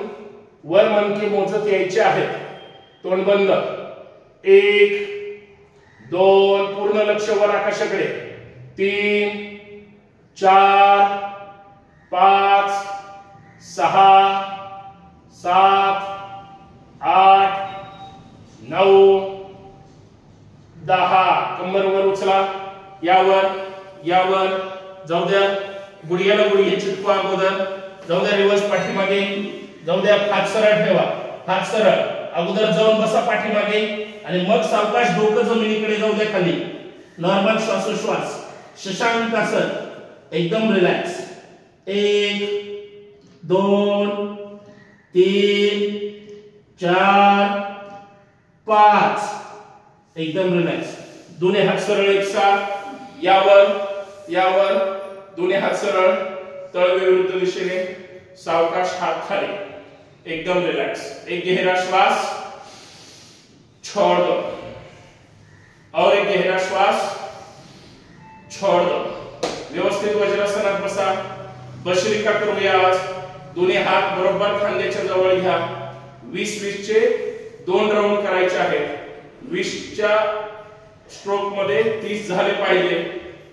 वर मणके मोजत यायचे आहेत. तोंड बंद. 1 2 पूर्ण लक्ष वर आकाशाकडे 3 4 5 6 7 8 9 10 कंबर वर उचला यावर जाऊ द्या गुडघ्याला गुडघे चिटकवा अगोदर जाऊ द्या रिवर्स पाठीमागे जाऊ द्या हात सरळ ठेवा हात सरळ अगोदर जाऊन बसा पाठीमागे आणि मग सावकाश डोकं जमिनीकडे जाऊ द्या खाली नॉर्मल श्वासोश्वास शशांकासन एकदम रिलॅक्स 1 2 3 4 5 एकदम रिलॅक्स दोन्ही हात सरळ एकसाथ यावर दोन्ही हात सरळ तळवे विरुद्ध दिशेने सावकाश हात खाली एकदम रिलॅक्स एक गहरा श्वास छोड़ दो और एक गहरा श्वास छोड़ दो व्यवस्थित वज्रासनात बसा बशरिका करूया आज दोन्ही हात बरोबर खांद्याच्या जवळ घ्या 20-20 चे 2 राउंड करायचे आहेत 20 च्या स्ट्रोक मध्ये 30 झाले पाहिजे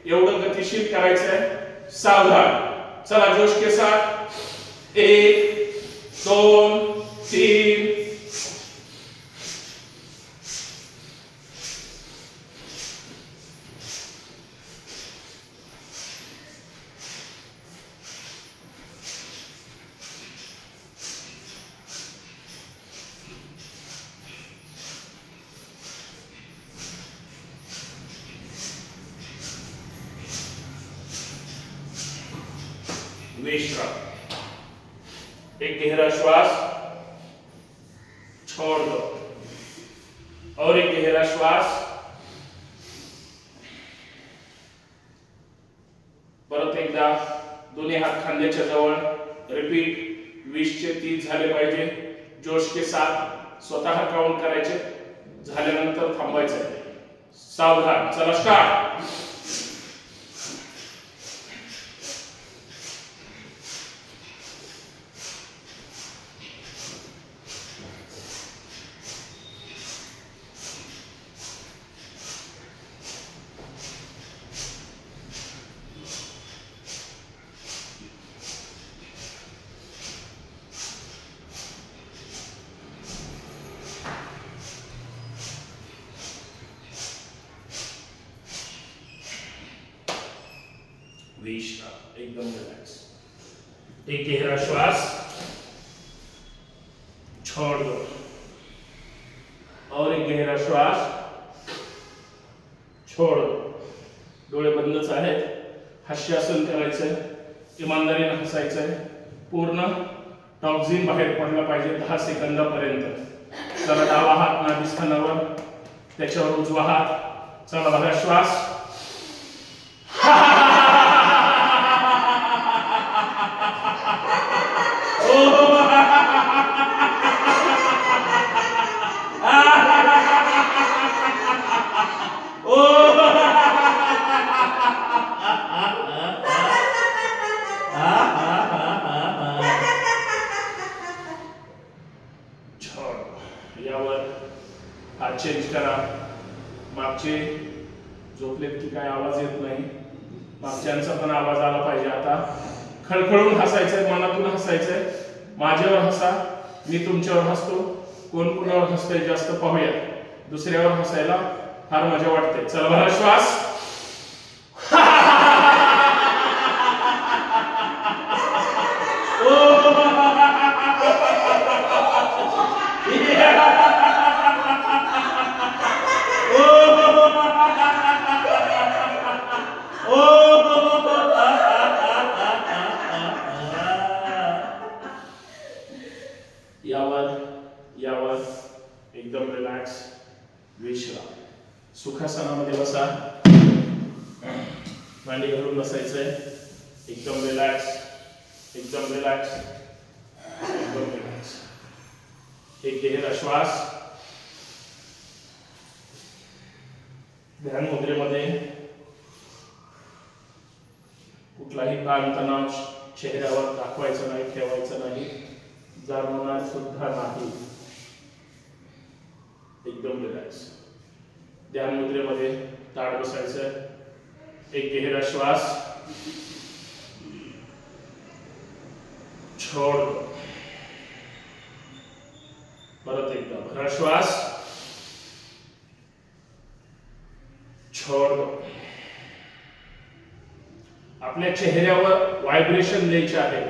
एवढं गतिशील करायचं आहे सावधान चला जोश के साथ 1 2 3 विश्राम एक गहरा श्वास छोड़ दो और एक गहरा श्वास परत एकदा दोन्ही हात खांद्याच्या जवळ रिपीट 20 चे 30 झाले पाहिजे जोश के साथ स्वतः काउंट करायचे झाल्यानंतर थांबायचं सावधान चला स्टार्ट विश्राम एकदम रिलैक्स एक गहरा श्वास छोड़ दो और एक गहरा श्वास छोड़ दो डोळे बंदच आहेत हास्यासन करायचंय इमानदारीने हसायचंय पूर्ण टॉक्झिन बाहेर पडला पाहिजे 10 सेकंदापर्यंत चला डावा हात नाभिस्थानावर त्याच्यावर उजवा हात चला बघा श्वास हात चेंज करा मागचे झोपलेत की काय आवाज येत नाही मागच्यांचा पण आवाज आला पाहिजे आता खळखळून हसायचंय मनातून हसायचंय माझ्यावर हसा मी तुमच्यावर हसतो कोण कुणावर हसतंय जास्त पाहूया दुसऱ्यावर हसायला फार मजा वाटते चला बघा श्वास यावर एकदम रिलॅक्स विश्राम सुखासनामध्ये बसा मांडी घालून बसायचंय एकदम रिलॅक्स एकदम रिलॅक्स एकदम रिलॅक्स एक गहरा श्वास ध्यान मुद्रेमध्ये कुठलाही ताणतणाव चेहऱ्यावर दाखवायचा नाही ठेवायचा नाही जाणवणार सुद्धा नाही एकदम रिलॅक्स ध्यान मुद्रेमध्ये ताठ बसायचं. एक गहरा श्वास, छोड़ दो. परत एकदा भरा श्वास, छोड़ दो. आपल्या चेहऱ्यावर व्हायब्रेशन द्यायचे आहे.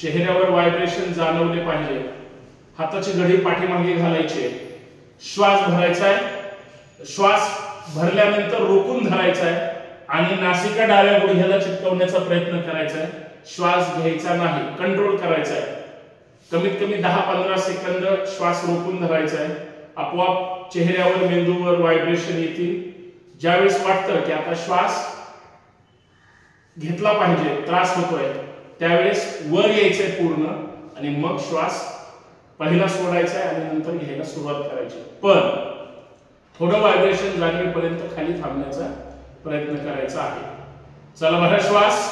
चेहऱ्यावर व्हायब्रेशन जाणवले पाहिजे. हाताची घडी पाठीमागे घालायची. श्वास भरायचा आहे. श्वास भरल्यानंतर रोखून धरायचा आहे आणि नासिका डाव्या गुडघ्याला चिटकवण्याचा प्रयत्न करायचा आहे. श्वास घ्यायचा नाही, कंट्रोल करायचा आहे. कमीत कमी 10-15 सेकंद श्वास रोखून धरायचा आहे. आपोआप चेहऱ्यावर मेंदूवर व्हायब्रेशन येतील. ज्यावेळेस वाटतं की आता श्वास घेतला पाहिजे, त्रास होतोय, त्यावेळेस वर यायचंय पूर्ण आणि मग श्वास पहिला सोडायचा आहे आणि नंतर घ्यायला सुरुवात करायची. पण थोडं व्हायब्रेशन जाणीवेपर्यंत खाली थांबण्याचा प्रयत्न करायचा आहे. चला भरा श्वास,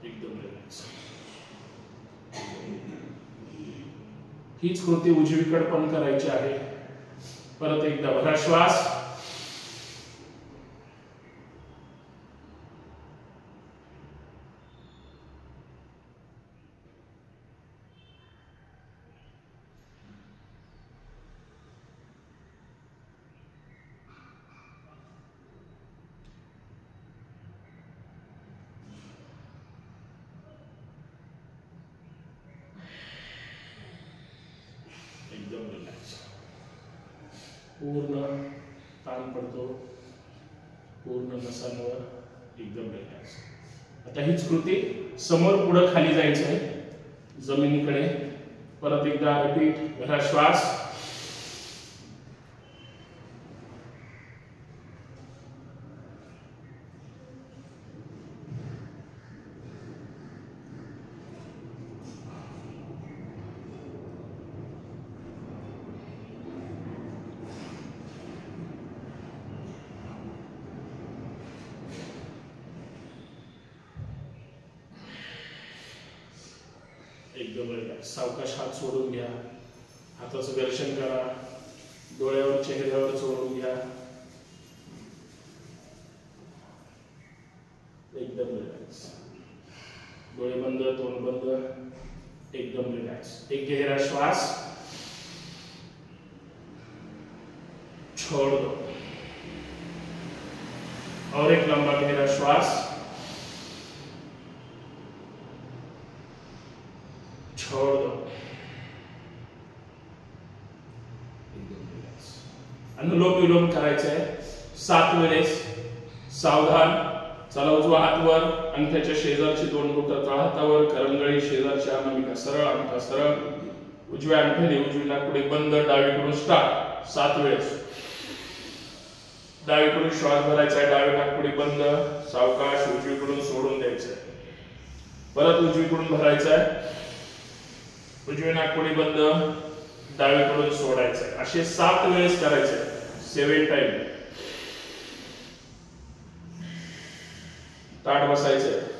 एकदम रिलॅक्स. हीच कृती उजवीकडे पण करायची आहे. परत एकदा भरा श्वास, एकदम रिलॅक्स. पूर्ण ताण पडतो पूर्ण नसांवर. एकदम रिलॅक्स. आता हीच कृती समोर पुढे खाली जायचं आहे जमिनीकडे. परत एकदा रिपीट. भरा श्वास, एकदम रिलॅक्स. सावकाश हात सोडून घ्या. हाताचं घर्षण करा. डोळ्यावर चेहऱ्यावर सोडून घ्या. एकदम रिलॅक्स. डोळे बंद, तोंड बंद. एकदम रिलॅक्स. एक गहरा श्वास, छोड़ दो. और एक लंबा गहरा श्वास, छोड़ दो. अनुलोम विलोम करायचं आहे 7 वेळेस. सावधान. चला उजवा हात वर, अंगठ्याच्या शेजारची 2 बोट तळहातावर, करंगळी शेजारची अनामिका सरळ, अंगठा सरळ. उजव्या अंगठ्याने उजवी नाकपुडी बंद. डावीकडून स्टार्ट 7 वेळेस. डावीकडून श्वास भरायचा आहे. डावी नाकपुडी बंद. सावकाश उजवीकडून सोडून द्यायचं आहे. परत उजवीकडून भरायचं आहे. उजवी नाकपुडी बंद. डावीकडून सोडायचं आहे. असे 7 वेळेस करायचे. 7 टाइम. ताठ बसायचं.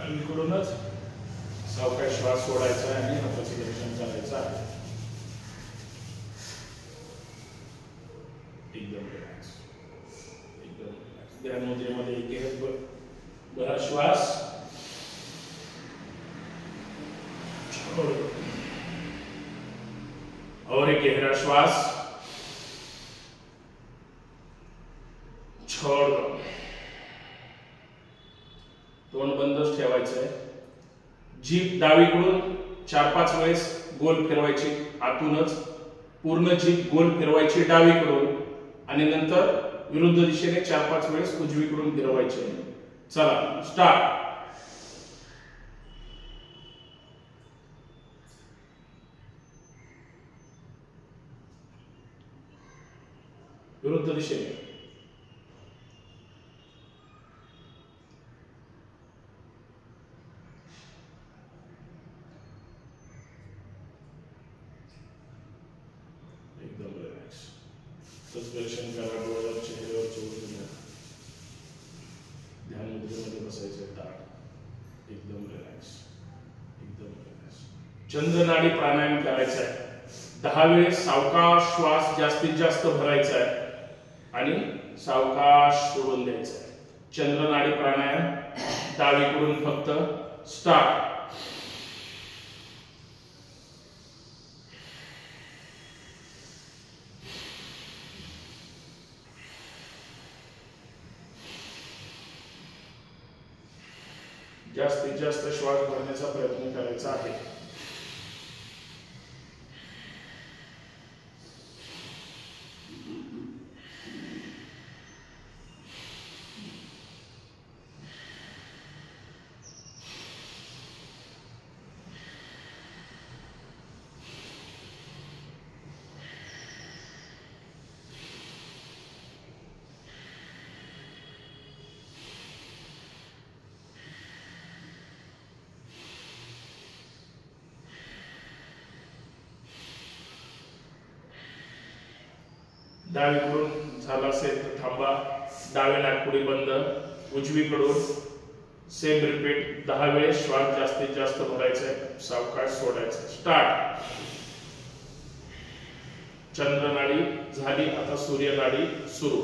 डावीकडूनच सावकाश श्वास सोडायचा आहे आणि हाताचं दर्शन करायचं आहे. एकदम रिलॅक्स, एकदम रिलॅक्स. ध्यान मुद्रेमध्ये घेत बरा श्वास और एक गहरा श्वास छोड़ दो. तोंड बंदच ठेवायचं आहे. जीभ डावीकडून 4-5 वेळेस गोल फिरवायची आतूनच. पूर्ण जीभ गोल फिरवायची डावीकडून आणि नंतर विरुद्ध दिशेने 4-5 वेळेस उजवीकडून फिरवायचे. चला स्टार्ट. विरुद्ध दिशेने. एकदम रिलॅक्स. दर्शन करा. डोळ्यावर चेहऱ्यावर चोळून घ्या. ध्यान मुद्रेमध्ये बसायचं ताट. एकदम रिलॅक्स, एकदम रिलॅक्स. चंद्रनाडी प्राणायाम करायचा आहे. 10 वेळेस सावकाश श्वास जास्तीत जास्त भरायचा आहे आणि सावकाश सोडून द्यायचा आहे. चंद्रनाडी प्राणायाम डावीकडून फक्त. स्टार्ट. जास्तीत जास्त श्वास भरण्याचा प्रयत्न करायचा आहे. डावीकडून झाला असेल तर थांबा. डावे नाकपुडी बंद. उजवीकडून सेम रिपीट. 10 वेळेस श्वास जास्तीत जास्त भरायचा आहे. सावकाश सोडायचा. स्टार्ट. चंद्रनाडी झाली. आता सूर्यनाडी सुरू.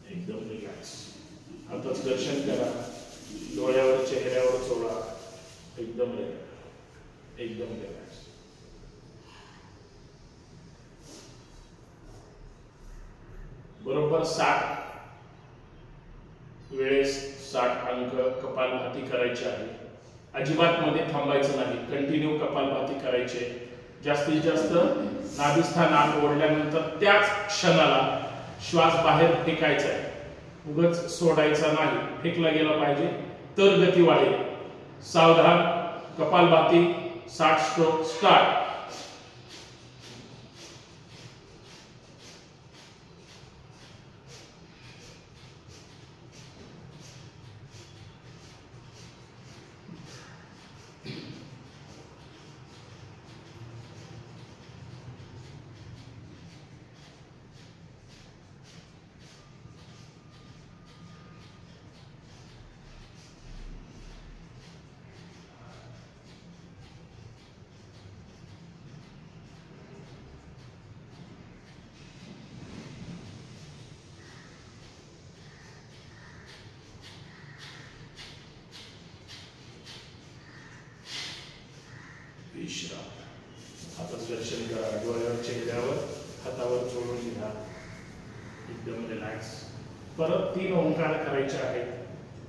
एकदम रिलॅक्स. हाताचं दर्शन करा. डोळ्यावर चेहऱ्यावर चोळा. एकदम रिलॅक्स, एकदम रिलॅक्स. बरोबर 60 वेळेस 60 अंक कपालभाती करायची आहे. अजिबात मध्ये थांबायचं नाही. कंटिन्यू कपालभाती करायचे. जास्तीत जास्त नाभिस्थान आत ओढल्यानंतर त्याच क्षणाला श्वास बाहेर फेकायचा आहे. उगाच सोडायचा नाही. फेकला गेला पाहिजे तर गती वाढेल. सावधान. कपालभाती 60 स्ट्रोक. स्टार्ट. विश्राम. हाताचं दर्शन करा. डोळ्यावर चेहऱ्यावर हातावर चोळून घ्या. एकदम रिलॅक्स. परत 3 ओंकार करायचे आहेत.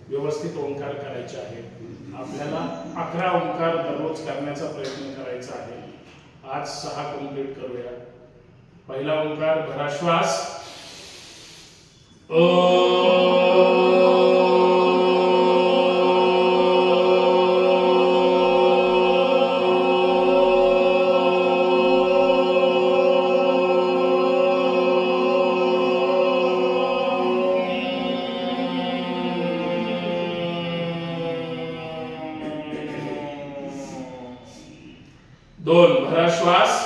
व्यवस्थित ओंकार करायचे आहेत. आपल्याला 11 ओंकार दररोज करण्याचा प्रयत्न करायचा आहे. आज 6 कंप्लीट करूया. पहिला ओंकार भरा श्वास. दोन भरा श्वास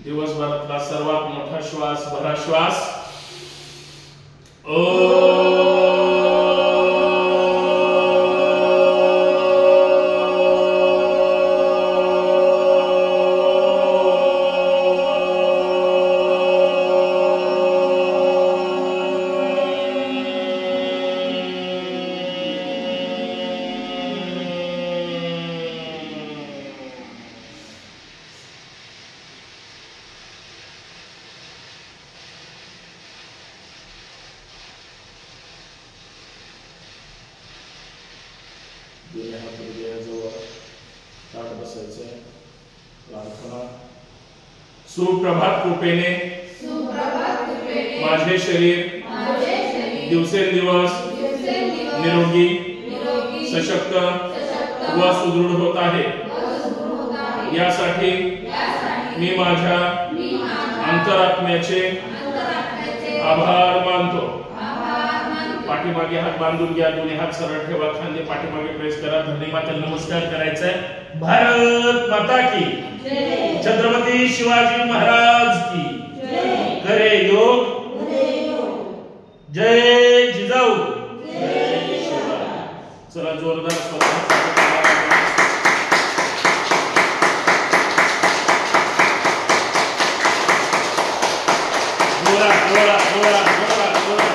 दिवसभरातला सर्वात मोठा श्वास भरा श्वास दोन्ही हात हृदयाजवळ ताठ बसायचं. प्रार्थना. सुप्रभात कृपेने माझे शरीर दिवसेंदिवस निरोगी सशक्त व सुदृढ होत आहे. यासाठी मी माझ्या अंतरात्म्याचे आभार मानतो. पाठीमागे हात बांधून घ्या. दोन्ही हात सरळ ठेवा. खांदे पाठीमागे प्रेस करा. धरणी मातेला नमस्कार करायचा आहे. भारत माता की जय. छत्रपती शिवाजी महाराज की जय. करे योग जय जिजाऊ जय शिवराय. चला जोरदार स्वागत. जोरा जोरा जोरा जोरा जोरा.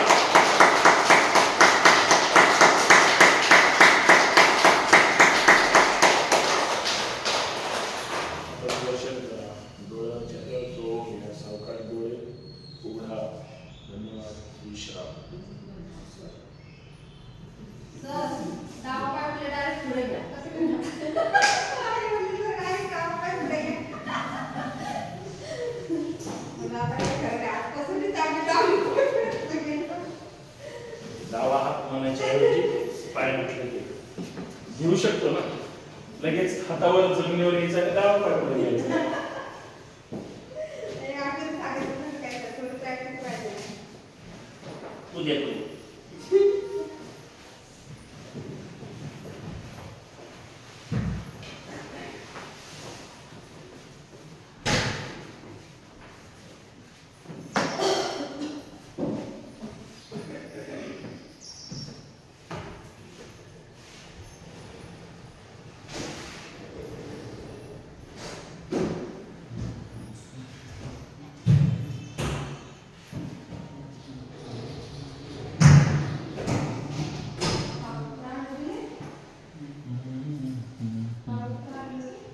डावा हात म्हणायच्या ऐवजी पाय म्हटलं घेऊ शकतो ना. लगेच हातावर जमिनीवर घ्यायचा आणि डावा पाय पुढे घ्यायचा. उद्या